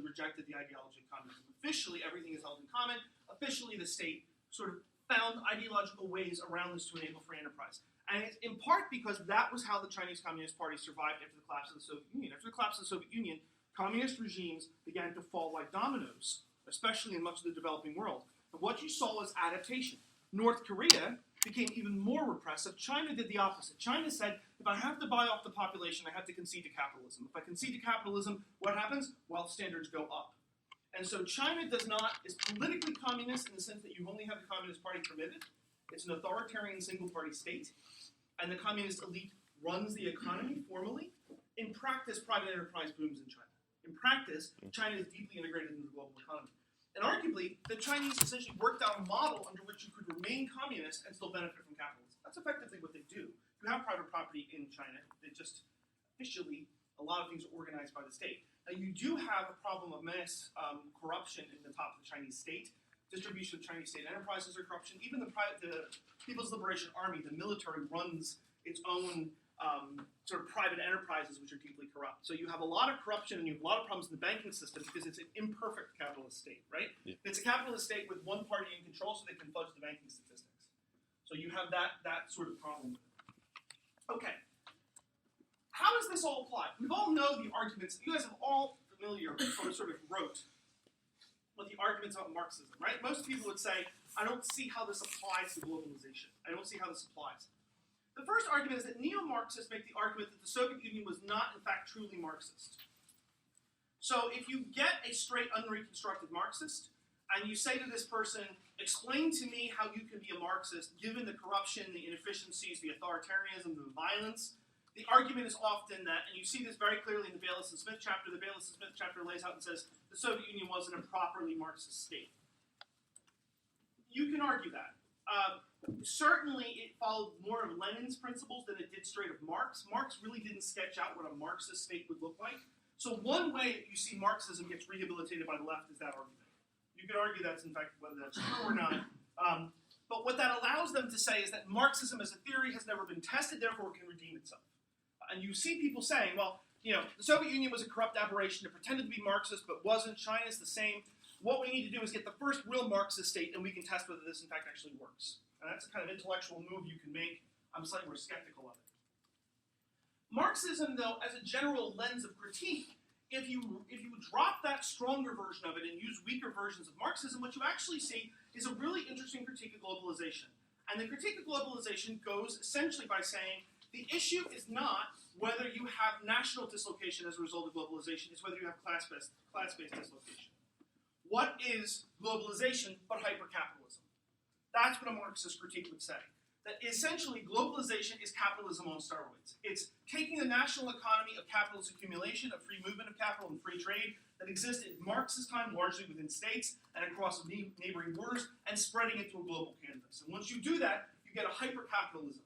rejected the ideology of communism. Officially, everything is held in common. Officially, the state sort of found ideological ways around this to enable free enterprise. And it's in part because that was how the Chinese Communist Party survived after the collapse of the Soviet Union. After the collapse of the Soviet Union, communist regimes began to fall like dominoes, especially in much of the developing world. And what you saw was adaptation. North Korea became even more repressive. China did the opposite. China said, if I have to buy off the population, I have to concede to capitalism. If I concede to capitalism, what happens? Wealth standards go up. And so China is politically communist in the sense that you only have the Communist Party permitted. It's an authoritarian single-party state. And the communist elite runs the economy formally. In practice, private enterprise booms in China. In practice, China is deeply integrated into the global economy. And arguably, the Chinese essentially worked out a model under which you could remain communist and still benefit from capitalism. That's effectively what they do. You have private property in China. They just, officially, a lot of things are organized by the state. Now, you do have a problem of mass corruption in the top of the Chinese state. Distribution of Chinese state enterprises are corruption. Even the People's Liberation Army, the military, runs its own sort of private enterprises which are deeply corrupt. So you have a lot of corruption and you have a lot of problems in the banking system because it's an imperfect capitalist state, right? Yeah. It's a capitalist state with one party in control so they can fudge the banking statistics. So you have that sort of problem. Okay. How does this all apply? We all know the arguments. You guys are all familiar or sort of wrote with the arguments about Marxism, right? Most people would say, I don't see how this applies to globalization. I don't see how this applies. The first argument is that neo-Marxists make the argument that the Soviet Union was not, in fact, truly Marxist. So if you get a straight, unreconstructed Marxist, and you say to this person, explain to me how you can be a Marxist given the corruption, the inefficiencies, the authoritarianism, the violence, the argument is often that, and you see this very clearly in the Bayliss and Smith chapter, the Bayliss and Smith chapter lays out and says the Soviet Union wasn't a properly Marxist state. You can argue that. Certainly, it followed more of Lenin's principles than it did straight of Marx. Marx really didn't sketch out what a Marxist state would look like. So one way that you see Marxism gets rehabilitated by the left is that argument. You could argue that's, in fact, whether that's true or not. But what that allows them to say is that Marxism as a theory has never been tested, therefore it can redeem itself. And you see people saying, well, you know, the Soviet Union was a corrupt aberration. It pretended to be Marxist, but wasn't. China's the same. What we need to do is get the first real Marxist state, and we can test whether this, in fact, actually works. And that's a kind of intellectual move you can make. I'm slightly more skeptical of it. Marxism, though, as a general lens of critique, if you drop that stronger version of it and use weaker versions of Marxism, what you actually see is a really interesting critique of globalization. And the critique of globalization goes essentially by saying the issue is not whether you have national dislocation as a result of globalization, it's whether you have class-based dislocation. What is globalization but hyper-capitalism? That's what a Marxist critique would say. That essentially globalization is capitalism on steroids. It's taking the national economy of capitalist accumulation, of free movement of capital and free trade that existed in Marxist time largely within states and across neighboring borders and spreading it to a global canvas. And once you do that, you get a hyper-capitalism.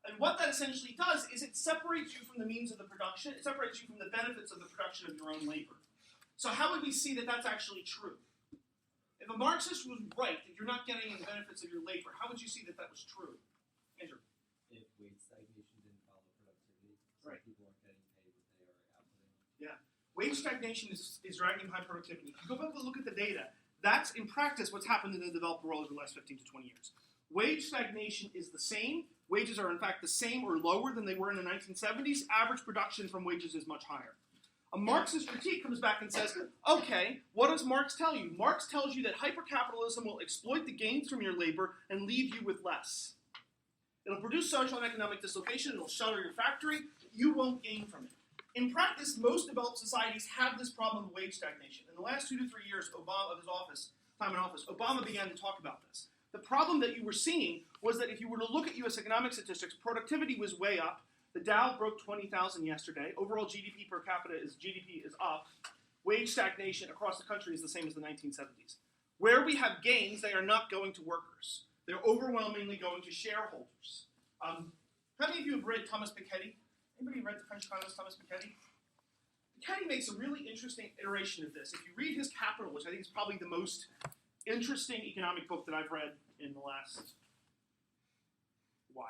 And what that essentially does is it separates you from the means of the production, it separates you from the benefits of the production of your own labor. So how would we see that that's actually true? If a Marxist was right, that you're not getting the benefits of your labor, how would you see that that was true? Andrew? If wage stagnation didn't follow productivity, so right. People aren't getting paid what they are outputting. Yeah. Wage stagnation is dragging high productivity. If you go back and look at the data, that's in practice what's happened in the developed world over the last 15 to 20 years. Wage stagnation is the same. Wages are in fact the same or lower than they were in the 1970s. Average production from wages is much higher. A Marxist critique comes back and says, okay, what does Marx tell you? Marx tells you that hypercapitalism will exploit the gains from your labor and leave you with less. It'll produce social and economic dislocation. It'll shutter your factory. You won't gain from it. In practice, most developed societies have this problem of wage stagnation. In the last 2 to 3 years of his time in office, Obama began to talk about this. The problem that you were seeing was that if you were to look at U.S. economic statistics, productivity was way up. The Dow broke 20,000 yesterday. Overall GDP per capita is up. Wage stagnation across the country is the same as the 1970s. Where we have gains, they are not going to workers. They're overwhelmingly going to shareholders. How many of you have read Thomas Piketty? Anybody read the French economist Thomas Piketty? Piketty makes a really interesting iteration of this. If you read his Capital, which I think is probably the most interesting economic book that I've read in the last while.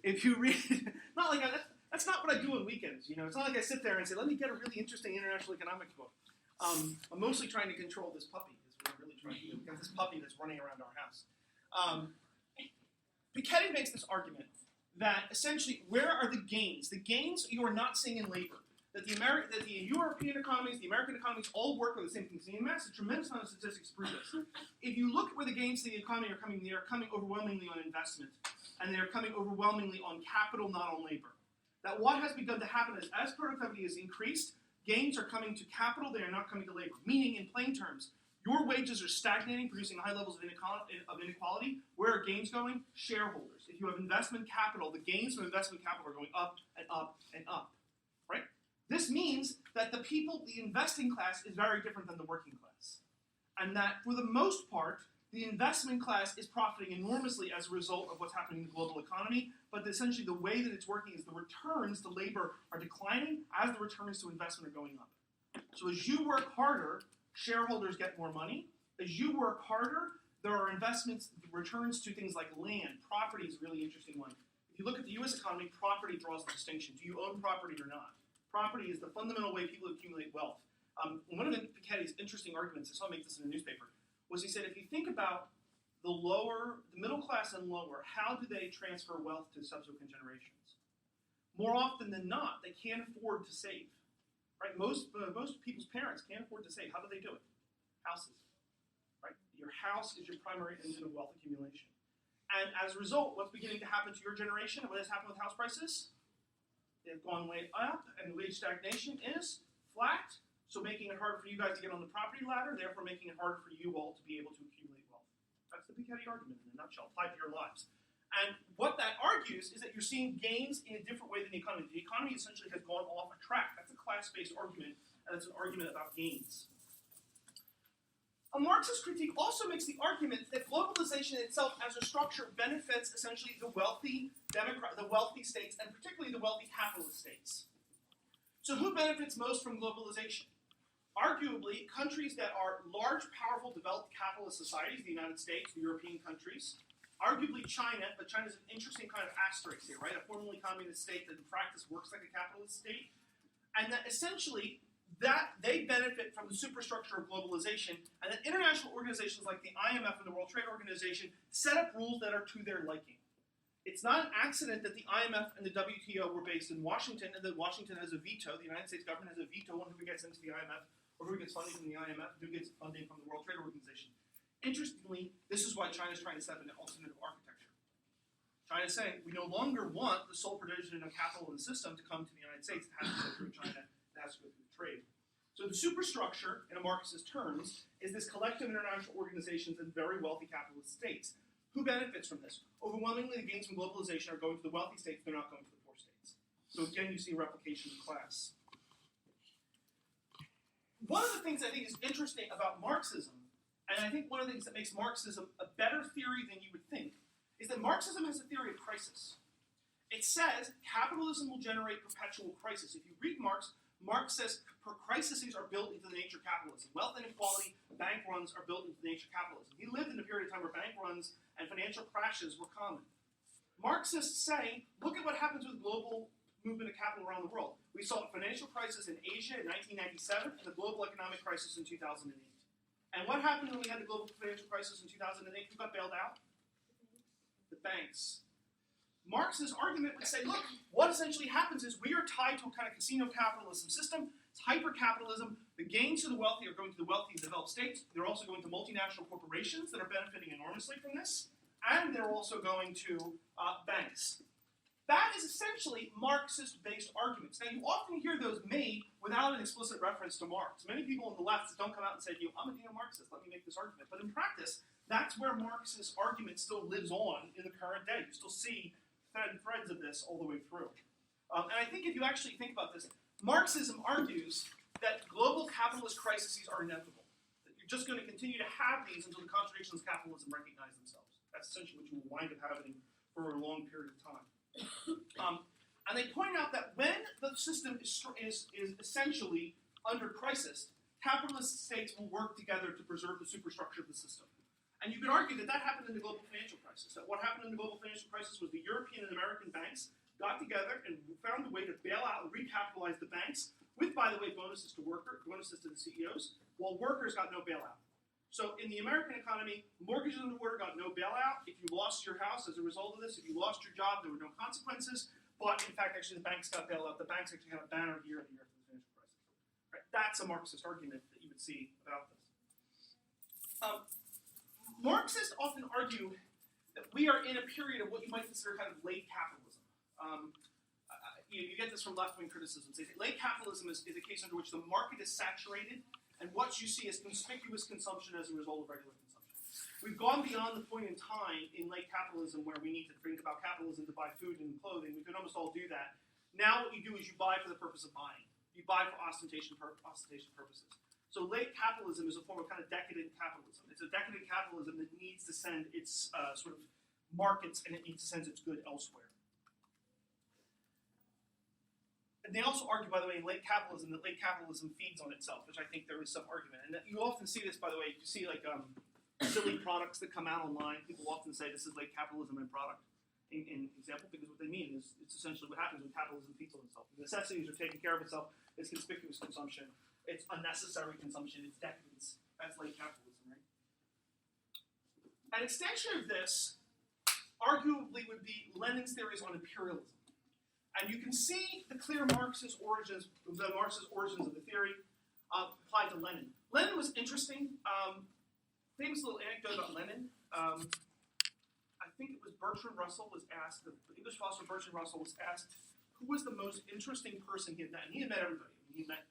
If you read, not like that's not what I do on weekends. It's not like I sit there and say, let me get a really interesting international economics book. I'm mostly trying to control this puppy. Is what I'm really trying to do. We've got this puppy that's running around our house. Piketty makes this argument that essentially, where are the gains? The gains you are not seeing in labor. That the European economies, the American economies, all work on the same things. And he amassed a tremendous amount of statistics to prove this. If you look at where the gains to the economy are coming, they are coming overwhelmingly on investment. And they are coming overwhelmingly on capital, not on labor. That what has begun to happen is, as productivity is increased, gains are coming to capital, they are not coming to labor. Meaning, in plain terms, your wages are stagnating, producing high levels of inequality. Where are gains going? Shareholders. If you have investment capital, the gains from investment capital are going up and up and up. Right? This means that the investing class is very different than the working class. And that, for the most part, the investment class is profiting enormously as a result of what's happening in the global economy, but essentially the way that it's working is the returns to labor are declining as the returns to investment are going up. So as you work harder, shareholders get more money. As you work harder, there are investments, returns to things like land. Property is a really interesting one. If you look at the U.S. economy, property draws the distinction. Do you own property or not? Property is the fundamental way people accumulate wealth. One of Piketty's interesting arguments, I saw him make this in a newspaper, was he said, if you think about the middle class and lower, how do they transfer wealth to subsequent generations? More often than not, they can't afford to save. Right? Most people's parents can't afford to save. How do they do it? Houses. Right? Your house is your primary engine of wealth accumulation. And as a result, what's beginning to happen to your generation and what has happened with house prices? They've gone way up, and wage stagnation is flat, so making it harder for you guys to get on the property ladder, therefore making it harder for you all to be able to accumulate wealth. That's the Piketty argument in a nutshell, applied to your lives. And what that argues is that you're seeing gains in a different way than the economy. The economy essentially has gone off a track. That's a class-based argument, and it's an argument about gains. A Marxist critique also makes the argument that globalization itself as a structure benefits essentially the wealthy states, and particularly the wealthy capitalist states. So who benefits most from globalization? Arguably, countries that are large, powerful, developed capitalist societies, the United States, the European countries. Arguably China, but China's an interesting kind of asterisk here, right? A formerly communist state that in practice works like a capitalist state. And that essentially, that they benefit from the superstructure of globalization, and that international organizations like the IMF and the World Trade Organization set up rules that are to their liking. It's not an accident that the IMF and the WTO were based in Washington, and that Washington has a veto, the United States government has a veto on who gets into the IMF, or who gets funding from the IMF, who gets funding from the World Trade Organization. Interestingly, this is why China's trying to set up an alternative architecture. China's saying, we no longer want the sole provision of capital in the system to come to the United States. It has to go through China, it has to go through trade. So the superstructure, in a Marxist terms, is this collective international organizations and very wealthy capitalist states. Who benefits from this? Overwhelmingly, the gains from globalization are going to the wealthy states, they're not going to the poor states. So again, you see replication of class. One of the things I think is interesting about Marxism, and I think one of the things that makes Marxism a better theory than you would think, is that Marxism has a theory of crisis. It says capitalism will generate perpetual crisis. If you read Marx, Marx says crises are built into the nature of capitalism. Wealth inequality, bank runs are built into the nature of capitalism. He lived in a period of time where bank runs and financial crashes were common. Marxists say, look at what happens with global movement of capital around the world. We saw a financial crisis in Asia in 1997 and the global economic crisis in 2008. And what happened when we had the global financial crisis in 2008? Who got bailed out? The banks. Marx's argument would say, look, what essentially happens is we are tied to a kind of casino capitalism system. It's hyper-capitalism. The gains to the wealthy are going to the wealthy developed states. They're also going to multinational corporations that are benefiting enormously from this. and they're also going to banks. That is essentially Marxist-based arguments. Now, you often hear those made without an explicit reference to Marx. Many people on the left don't come out and say to you, I'm a neo-Marxist, let me make this argument. But in practice, that's where Marxist argument still lives on in the current day. You still see threads of this all the way through. And I think if you actually think about this, Marxism argues that global capitalist crises are inevitable. That you're just going to continue to have these until the contradictions of capitalism recognize themselves. That's essentially what you will wind up having for a long period of time. And they point out that when the system is essentially under crisis, capitalist states will work together to preserve the superstructure of the system. And you could argue that that happened in the global financial crisis. That what happened in the global financial crisis was the European and American banks got together and found a way to bail out and recapitalize the banks with, by the way, bonuses to the CEOs, while workers got no bailout. So in the American economy, mortgages underwater got no bailout. If you lost your house as a result of this, if you lost your job, there were no consequences. But in fact, actually, the banks got bailed out. The banks actually had a banner year in the year after the financial crisis. Right? That's a Marxist argument that you would see about this. Marxists often argue that we are in a period of what you might consider kind of late capitalism. You get this from left-wing criticism. Late capitalism is a case under which the market is saturated, and what you see is conspicuous consumption as a result of regular consumption. We've gone beyond the point in time in late capitalism where we need to think about capitalism to buy food and clothing. We could almost all do that. Now what you do is you buy for the purpose of buying. You buy for ostentation purposes. So late capitalism is a form of kind of decadent capitalism. It's a decadent capitalism that needs to send its sort of markets, and it needs to send its good elsewhere. And they also argue, by the way, in late capitalism, that late capitalism feeds on itself, which I think there is some argument. And you often see this, by the way, you see like silly products that come out online. People often say this is late capitalism in product, in example, because what they mean is it's essentially what happens when capitalism feeds on itself. The necessities are taking care of itself. It's conspicuous consumption. It's unnecessary consumption. It's decadence. That's late capitalism, right? An extension of this, arguably, would be Lenin's theories on imperialism. And you can see the clear Marxist origins of the theory applied to Lenin. Lenin was interesting. Famous little anecdote about Lenin. I think it was Bertrand Russell was asked, the English philosopher Bertrand Russell was asked who was the most interesting person he had met. And he had met everybody. He met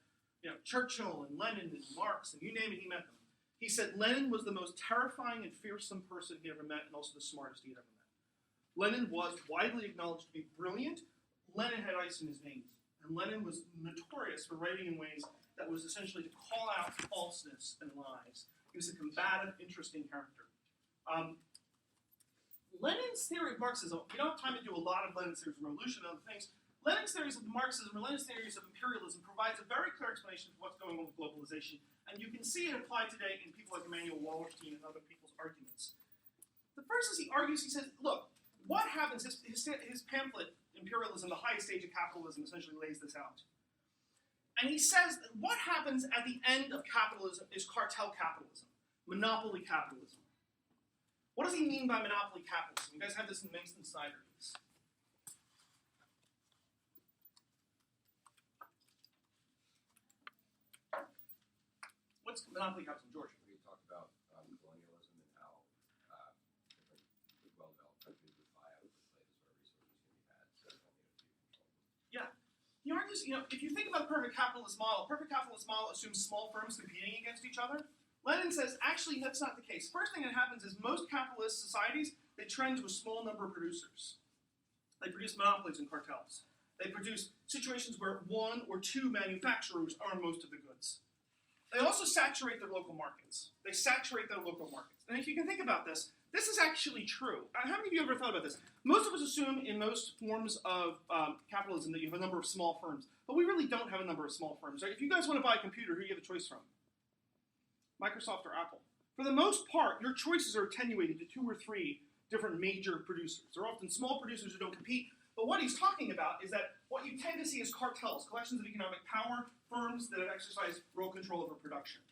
Churchill and Lenin and Marx and you name it, he met them. He said Lenin was the most terrifying and fearsome person he ever met and also the smartest he had ever met. Lenin was widely acknowledged to be brilliant. Lenin had ice in his veins, and Lenin was notorious for writing in ways that was essentially to call out falseness and lies. He was a combative, interesting character. Lenin's theory of Marxism, we don't have time to do a lot of Lenin's theories of revolution and other things. Lenin's theories of Marxism or Lenin's theories of imperialism provides a very clear explanation for what's going on with globalization, and you can see it applied today in people like Emmanuel Wallerstein and other people's arguments. The first is he argues, he says, look, what happens, his pamphlet, Imperialism, the highest stage of capitalism, essentially lays this out. And he says that what happens at the end of capitalism is cartel capitalism, monopoly capitalism. What does he mean by monopoly capitalism? You guys have this in Mason Snyder piece. What's monopoly capitalism, George? We talked about colonialism and how different well-developed countries would buy out the places where resources can be had, so only a few control them. Yeah. He argues, if you think about a perfect capitalist model assumes small firms competing against each other. Lenin says, actually, that's not the case. First thing that happens is most capitalist societies, they trend to a small number of producers. They produce monopolies and cartels. They produce situations where one or two manufacturers own most of the goods. They also saturate their local markets. And if you can think about this, this is actually true. How many of you ever thought about this? Most of us assume in most forms of capitalism that you have a number of small firms, but we really don't have a number of small firms. Right? If you guys want to buy a computer, who do you have a choice from? Microsoft or Apple. For the most part, your choices are attenuated to 2 or 3 different major producers. They're often small producers who don't compete, but what he's talking about is that what you tend to see is cartels, collections of economic power, firms that have exercised real control over production.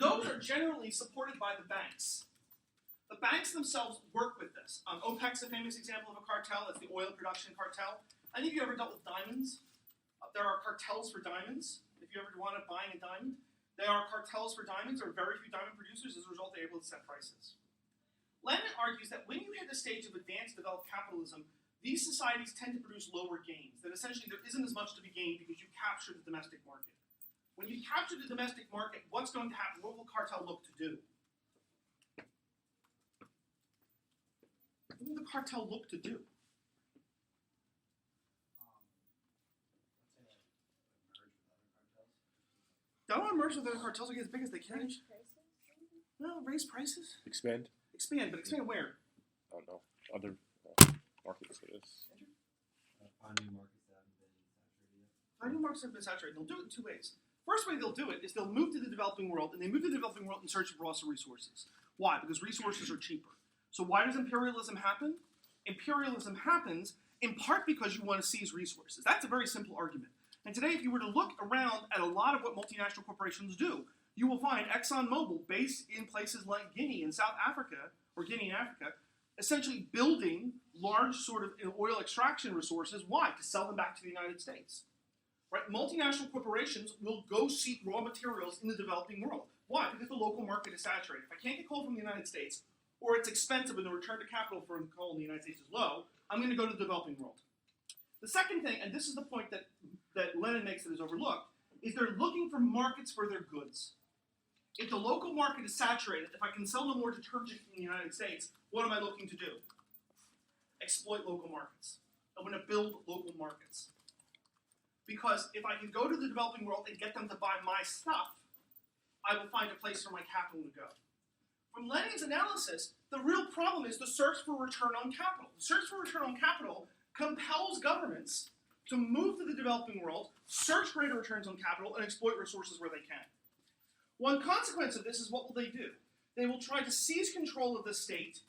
Those are generally supported by the banks. The banks themselves work with this. OPEC's a famous example of a cartel. That's the oil production cartel. Any of you ever dealt with diamonds? There are cartels for diamonds. If you ever want to buy a diamond, there are cartels for diamonds. There are very few diamond producers. As a result, they're able to set prices. Lenin argues that when you hit the stage of advanced developed capitalism, these societies tend to produce lower gains, that essentially there isn't as much to be gained because you capture the domestic market. When you capture the domestic market, what's going to happen? What will cartel look to do? What will the cartel look to do? Let's say merge with other cartels. They don't want to merge with other cartels to get as big as they can. Raise prices, maybe? No, raise prices. Expand. Expand, but expand where? I don't know. Other markets, I guess. Find new markets that haven't been saturated yet. Find new markets have been saturated. They'll do it in two ways. First way they'll do it is they'll move to the developing world, and they move to the developing world in search of raw resources. Why? Because resources are cheaper. So why does imperialism happen? Imperialism happens in part because you want to seize resources. That's a very simple argument. And today, if you were to look around at a lot of what multinational corporations do, you will find ExxonMobil based in places like Guinea in South Africa, or Guinea in Africa, essentially building large sort of oil extraction resources. Why? To sell them back to the United States. Right? Multinational corporations will go seek raw materials in the developing world. Why? Because the local market is saturated. If I can't get coal from the United States, or it's expensive and the return to capital for coal in the United States is low, I'm going to go to the developing world. The second thing, and this is the point that Lenin makes that is overlooked, is they're looking for markets for their goods. If the local market is saturated, if I can sell no more detergent in the United States, what am I looking to do? Exploit local markets. I'm going to build local markets. Because if I can go to the developing world and get them to buy my stuff, I will find a place for my capital to go. From Lenin's analysis, the real problem is the search for return on capital. The search for return on capital compels governments to move to the developing world, search greater returns on capital, and exploit resources where they can. One consequence of this is what will they do? They will try to seize control of the state,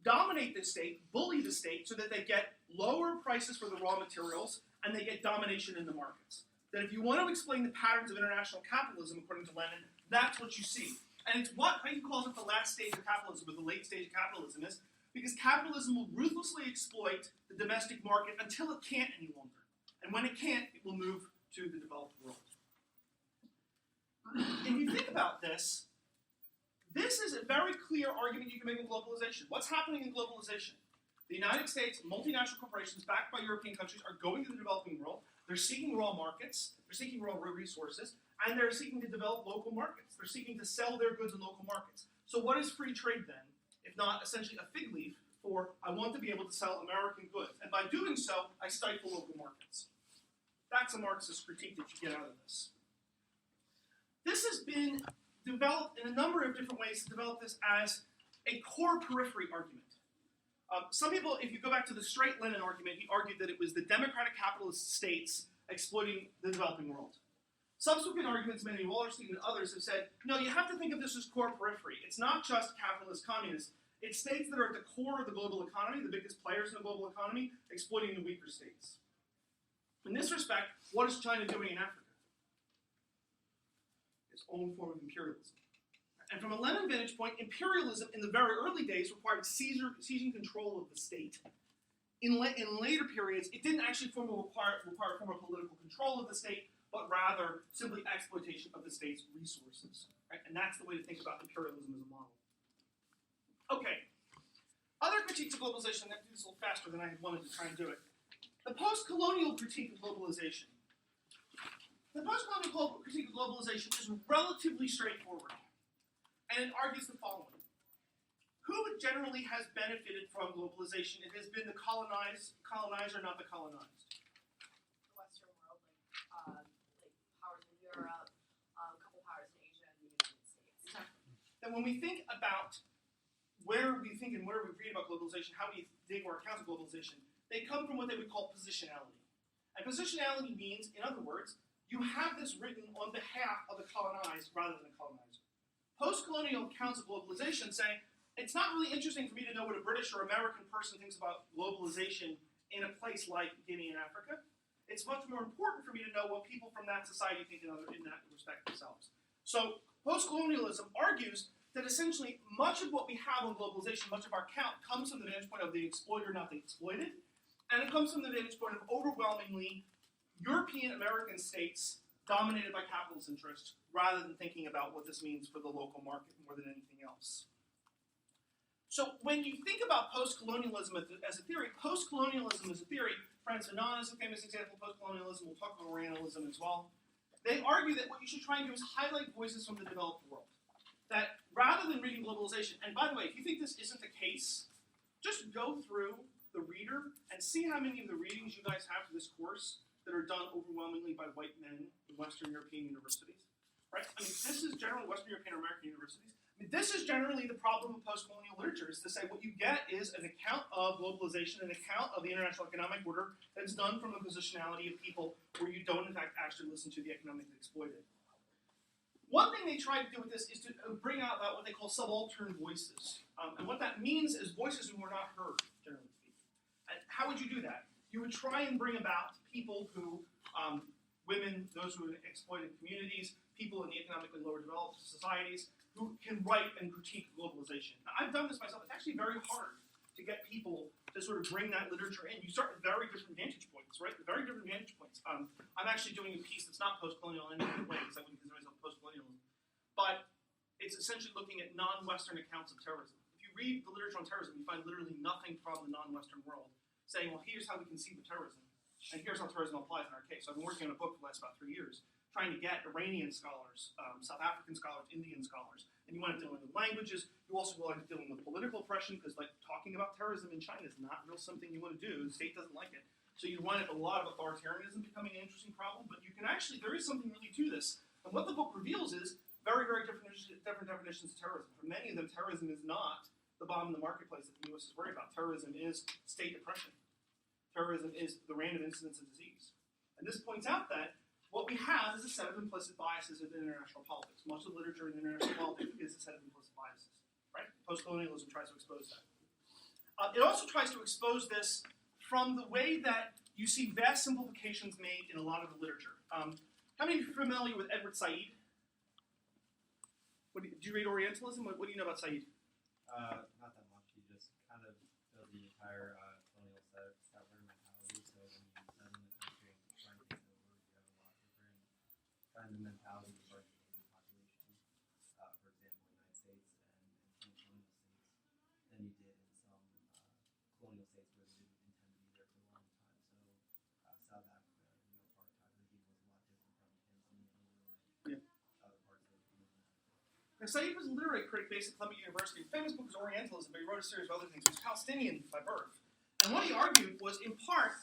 dominate the state, bully the state, so that they get lower prices for the raw materials, and they get domination in the markets. That if you want to explain the patterns of international capitalism, according to Lenin, that's what you see. And it's what he calls it the last stage of capitalism, or the late stage of capitalism is, because capitalism will ruthlessly exploit the domestic market until it can't any longer. And when it can't, it will move to the developed world. If you think about this, this is a very clear argument you can make in globalization. What's happening in globalization? The United States, multinational corporations backed by European countries are going to the developing world. They're seeking raw markets, they're seeking raw resources, and they're seeking to develop local markets. They're seeking to sell their goods in local markets. So what is free trade then, if not essentially a fig leaf for I want to be able to sell American goods? And by doing so, I stifle local markets. That's a Marxist critique that you get out of this. This has been developed in a number of different ways to develop this as a core periphery argument. Some people, if you go back to the straight Lenin argument, he argued that it was the democratic capitalist states exploiting the developing world. Subsequent arguments, many Wallerstein and others, have said, no, you have to think of this as core periphery. It's not just capitalist communists. It's states that are at the core of the global economy, the biggest players in the global economy, exploiting the weaker states. In this respect, what is China doing in Africa? Its own form of imperialism. And from a Lenin vantage point, imperialism in the very early days required seizing control of the state. In later periods, it didn't actually require a form of political control of the state, but rather simply exploitation of the state's resources. Right? And that's the way to think about imperialism as a model. Okay. Other critiques of globalization, I'm going to do this a little faster than I had wanted to try and do it. The post-colonial critique of globalization. The post-colonial critique of globalization is relatively straightforward. And it argues the following. Who generally has benefited from globalization? It has been the colonizer, not the colonized. The Western world, like powers in Europe, a couple powers in Asia, and the United States. And when we think about where we think and where we read about globalization, how we dig our accounts of globalization, they come from what they would call positionality. And positionality means, in other words, you have this written on behalf of the colonized rather than the colonizer. Post-colonial accounts of globalization say, it's not really interesting for me to know what a British or American person thinks about globalization in a place like Guinea in Africa. It's much more important for me to know what people from that society think in that respect themselves. So post-colonialism argues that essentially much of what we have on globalization, much of our count, comes from the vantage point of the exploiter, not the exploited, and it comes from the vantage point of overwhelmingly European American states dominated by capitalist interests, rather than thinking about what this means for the local market more than anything else. So when you think about post-colonialism as a theory, post-colonialism as a theory, Frantz Fanon is a famous example of post-colonialism. We'll talk about Orientalism as well. They argue that what you should try and do is highlight voices from the developed world. That rather than reading Globalization, and by the way, if you think this isn't the case, just go through the reader and see how many of the readings you guys have for this course that are done overwhelmingly by white men in Western European universities. Right? I mean, this is generally Western European or American universities. I mean, this is generally the problem of post-colonial literature, is to say what you get is an account of globalization, an account of the international economic order that's done from the positionality of people where you don't, in fact, actually listen to the economically exploited. One thing they try to do with this is to bring out what they call subaltern voices. And what that means is voices who were not heard, generally speaking. And how would you do that? You would try and bring about people who, women, those who are in exploited communities, people in the economically lower developed societies, who can write and critique globalization. Now, I've done this myself. It's actually very hard to get people to sort of bring that literature in. You start with very different vantage points, right? Very different vantage points. I'm actually doing a piece that's not post-colonial in any way, because I wouldn't consider myself post-colonialism. But it's essentially looking at non-Western accounts of terrorism. If you read the literature on terrorism, you find literally nothing from the non-Western world saying, well, here's how we conceive of terrorism, and here's how terrorism applies in our case. So I've been working on a book for the last about 3 years, trying to get Iranian scholars, South African scholars, Indian scholars, and you want to deal with languages. You also want to deal with political oppression, because like talking about terrorism in China is not real something you want to do. The state doesn't like it. So you want a lot of authoritarianism becoming an interesting problem, but you can actually, there is something really to this. And what the book reveals is very, very different definitions of terrorism. For many of them, terrorism is not the bomb in the marketplace that the U.S. is worried about. Terrorism is state oppression. Terrorism is the random incidence of disease. And this points out that what we have is a set of implicit biases in international politics. Much of the literature in international politics is a set of implicit biases, right? Post-colonialism tries to expose that. It also tries to expose this from the way that you see vast simplifications made in a lot of the literature. How many of you are familiar with Edward Said? Do you read Orientalism? What do you know about Said? Not that much. He just kind of built the entire colonial settler mentality. So when you settle in the country and try and take it over, you have a lot different kind of mentality regarding the Asian population. For example, in the United States and some colonial states than you did in some colonial states where they didn't intend to be there for a long time. So South Africa, apartheid regime was a lot different from Tanzania or other parts of the United States. Now, Said was a literary critic based at Columbia University. His famous book is Orientalism, but he wrote a series of other things. He was Palestinian by birth. And what he argued was, in part,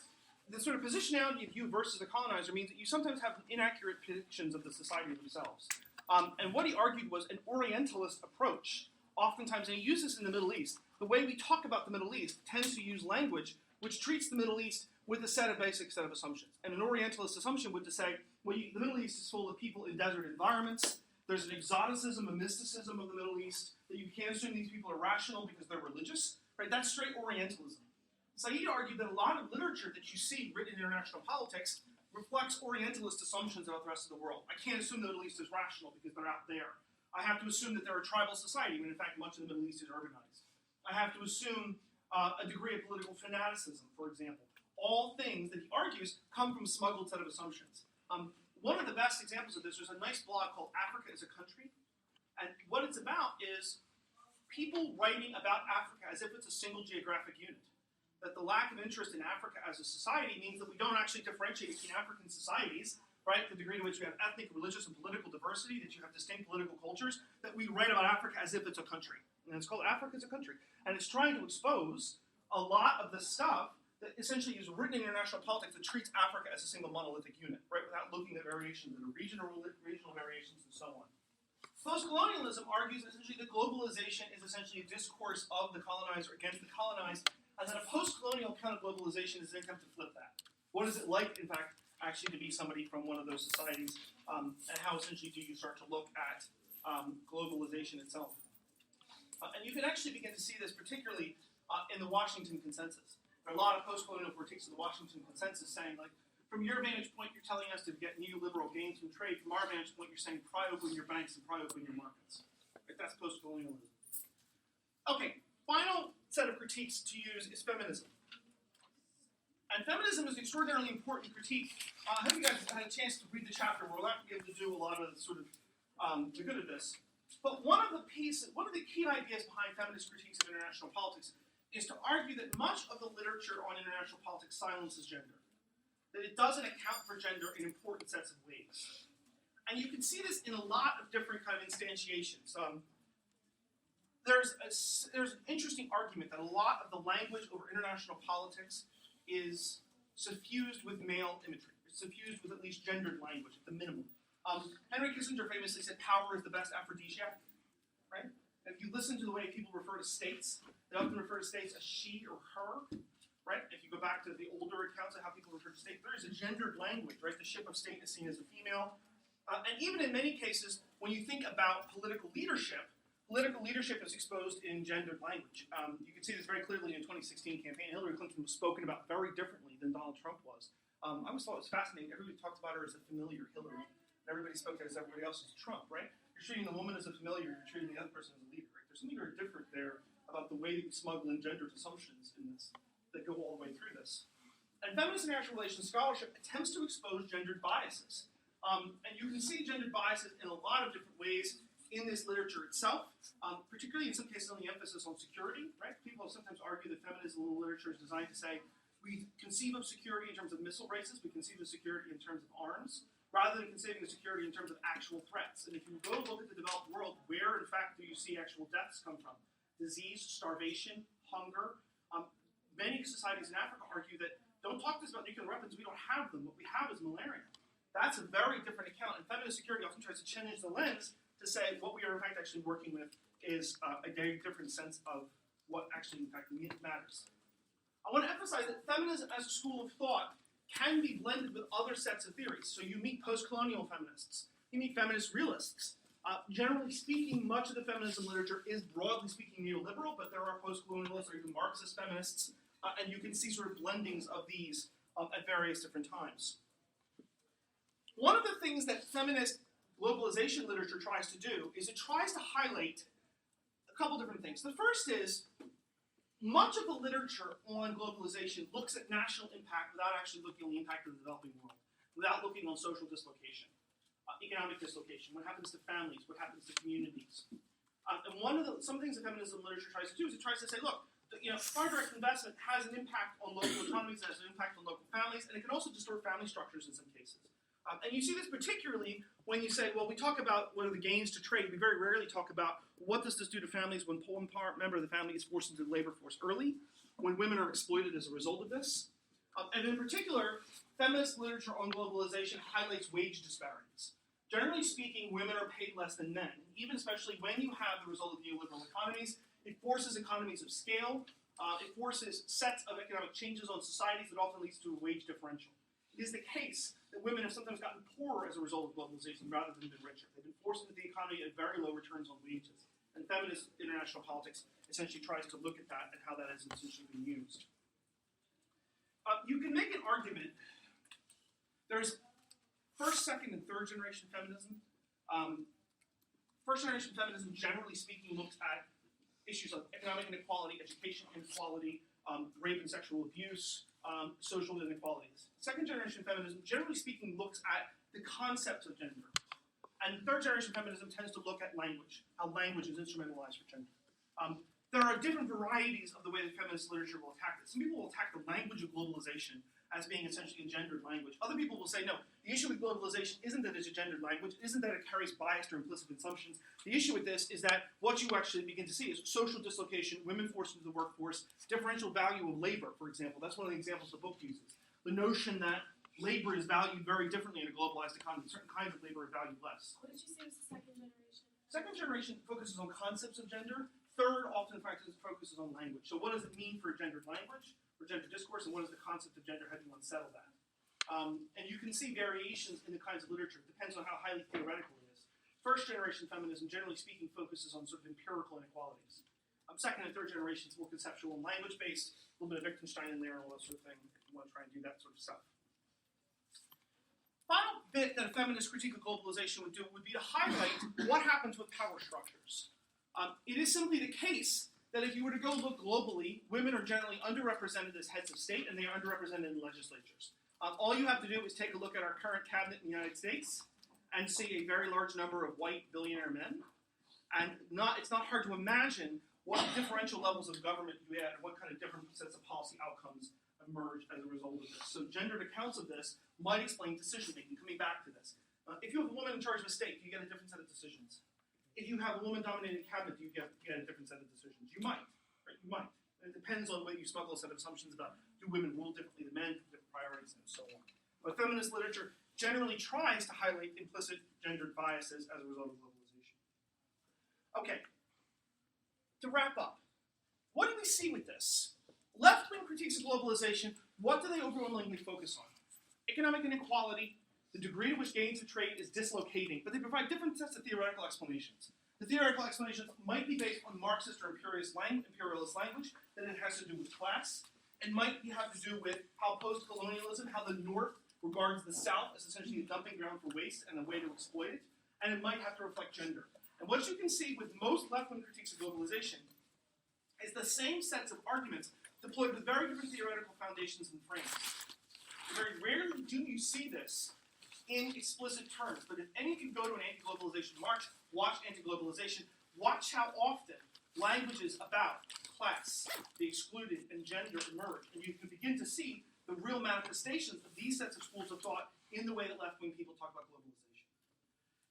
the sort of positionality of you versus the colonizer means that you sometimes have inaccurate predictions of the society themselves. And what he argued was an Orientalist approach. Oftentimes, and he used this in the Middle East, the way we talk about the Middle East tends to use language which treats the Middle East with a basic set of assumptions. And an Orientalist assumption would to say, well, the Middle East is full of people in desert environments. There's an exoticism, a mysticism of the Middle East, that you can't assume these people are rational because they're religious. Right? That's straight Orientalism. Said argued that a lot of literature that you see written in international politics reflects Orientalist assumptions about the rest of the world. I can't assume the Middle East is rational because they're out there. I have to assume that they're a tribal society when in fact much of the Middle East is urbanized. I have to assume a degree of political fanaticism, for example. All things that he argues come from a smuggled set of assumptions. One of the best examples of this is a nice blog called Africa as a Country. And what it's about is people writing about Africa as if it's a single geographic unit. That the lack of interest in Africa as a society means that we don't actually differentiate between African societies, right? The degree to which we have ethnic, religious, and political diversity, that you have distinct political cultures, that we write about Africa as if it's a country. And it's called Africa as a Country. And it's trying to expose a lot of the stuff that essentially is written in international politics that treats Africa as a single monolithic unit, right? Without looking at variations that are regional variations and so on. Post-colonialism argues essentially that globalization is essentially a discourse of the colonizer against the colonized, and that a post-colonial kind of globalization is an attempt to flip that. What is it like, in fact, actually to be somebody from one of those societies, and how essentially do you start to look at globalization itself? And you can actually begin to see this particularly in the Washington Consensus. There are a lot of post-colonial critiques of the Washington Consensus saying, like, from your vantage point, you're telling us to get neoliberal gains from trade. From our vantage point, you're saying pry open your banks and pry open your markets. Right? That's post-colonialism. Okay, final set of critiques to use is feminism. And feminism is an extraordinarily important critique. I hope you guys had a chance to read the chapter. We're not going to be able to do a lot of sort of the good of this. But one of the key ideas behind feminist critiques of international politics is to argue that much of the literature on international politics silences gender, that it doesn't account for gender in important sets of ways. And you can see this in a lot of different kind of instantiations. There's an interesting argument that a lot of the language over international politics is suffused with male imagery. It's suffused with at least gendered language at the minimum. Henry Kissinger famously said power is the best aphrodisiac, right? And if you listen to the way people refer to states, they often refer to states as she or her, right? If you go back to the older accounts of how people refer to states, there is a gendered language, right? The ship of state is seen as a female. And even in many cases, when you think about political leadership is exposed in gendered language. You can see this very clearly in the 2016 campaign. Hillary Clinton was spoken about very differently than Donald Trump was. I always thought it was fascinating. Everybody talked about her as a familiar Hillary. And everybody spoke as everybody else as Trump, right? You're treating the woman as a familiar, you're treating the other person as a leader, right? There's something very different there about the way that we smuggle in gendered assumptions in this that go all the way through this. And feminist international relations scholarship attempts to expose gendered biases. And you can see gendered biases in a lot of different ways in this literature itself, particularly in some cases on the emphasis on security, right? People sometimes argue that feminism literature is designed to say, we conceive of security in terms of missile races, we conceive of security in terms of arms, rather than conceiving of security in terms of actual threats. And if you go look at the developed world, where in fact do you see actual deaths come from? Disease, starvation, hunger. Many societies in Africa argue that don't talk to us about nuclear weapons, we don't have them. What we have is malaria. That's a very different account. And feminist security often tries to change the lens to say what we are in fact actually working with is a very different sense of what actually in fact matters. I want to emphasize that feminism as a school of thought can be blended with other sets of theories. So you meet post-colonial feminists, you meet feminist realists. Generally speaking, much of the feminism literature is broadly speaking neoliberal, but there are post-colonialists or even Marxist feminists, and you can see sort of blendings of these at various different times. One of the things that feminist globalization literature tries to do is it tries to highlight a couple different things. The first is, much of the literature on globalization looks at national impact without actually looking at the impact of the developing world, without looking on social dislocation, economic dislocation, what happens to families, what happens to communities. And some things that feminism literature tries to do is it tries to say, look, foreign direct investment has an impact on local economies, it has an impact on local families, and it can also distort family structures in some cases. And you see this particularly when you say, well, we talk about what are the gains to trade. We very rarely talk about what does this do to families when one member of the family is forced into the labor force early, when women are exploited as a result of this. And in particular, feminist literature on globalization highlights wage disparities. Generally speaking, women are paid less than men, even especially when you have the result of neoliberal economies. It forces economies of scale. It forces sets of economic changes on societies that often leads to a wage differential. It is the case that women have sometimes gotten poorer as a result of globalization rather than been richer. They've been forced into the economy at very low returns on wages. And feminist international politics essentially tries to look at that and how that has essentially been used. You can make an argument. There's first, second, and third generation feminism. First generation feminism, generally speaking, looks at issues of economic inequality, education inequality, rape and sexual abuse, social inequalities. Second generation feminism, generally speaking, looks at the concept of gender. And third generation feminism tends to look at language, how language is instrumentalized for gender. There are different varieties of the way that feminist literature will attack this. Some people will attack the language of globalization as being essentially a gendered language. Other people will say, no, the issue with globalization isn't that it's a gendered language, isn't that it carries biased or implicit assumptions. The issue with this is that what you actually begin to see is social dislocation, women forced into the workforce, differential value of labor, for example. That's one of the examples the book uses. The notion that labor is valued very differently in a globalized economy. Certain kinds of labor are valued less. What did you say was the second generation? Second generation focuses on concepts of gender. Third often focuses on language. So what does it mean for gendered language, for gender discourse, and what is the concept of gender? How do you unsettle that? And you can see variations in the kinds of literature. It depends on how highly theoretical it is. First generation feminism, generally speaking, focuses on sort of empirical inequalities. Second and third generations, more conceptual and language-based, a little bit of Wittgenstein in there and all that sort of thing, if you want to try and do that sort of stuff. Final bit that a feminist critique of globalization would do would be to highlight what happens with power structures. It is simply the case that if you were to go look globally, women are generally underrepresented as heads of state, and they are underrepresented in legislatures. All you have to do is take a look at our current cabinet in the United States and see a very large number of white billionaire men. And it's not hard to imagine what differential levels of government you add and what kind of different sets of policy outcomes emerge as a result of this. So gendered accounts of this might explain decision making. Coming back to this. If you have a woman in charge of a state, you get a different set of decisions. If you have a woman-dominated cabinet, you get a different set of decisions. You might, right? You might. It depends on whether you smuggle a set of assumptions about do women rule differently than men, different priorities, and so on. But feminist literature generally tries to highlight implicit gendered biases as a result of globalization. Okay. To wrap up, what do we see with this? Left-wing critiques of globalization, what do they overwhelmingly focus on? Economic inequality, the degree to which gains of trade is dislocating, but they provide different sets of theoretical explanations. The theoretical explanations might be based on Marxist or imperialist language, that it has to do with class, and might have to do with how post-colonialism, how the North regards the South as essentially a dumping ground for waste and a way to exploit it, and it might have to reflect gender. And what you can see with most left-wing critiques of globalization is the same sets of arguments deployed with very different theoretical foundations and frames. Very rarely do you see this in explicit terms, but if any of you go to an anti-globalization march, watch anti-globalization, watch how often languages about class, the excluded, and gender emerge, and you can begin to see the real manifestations of these sets of schools of thought in the way that left-wing people talk about globalization.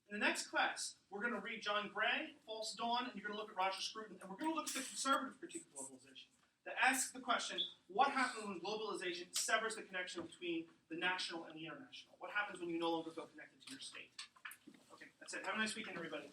In the next class, we're going to read John Gray, False Dawn, and you're going to look at Roger Scruton, and we're going to look at the conservative critique of globalization, to ask the question, what happens when globalization severs the connection between the national and the international? What happens when you no longer feel connected to your state? Okay, that's it. Have a nice weekend, everybody.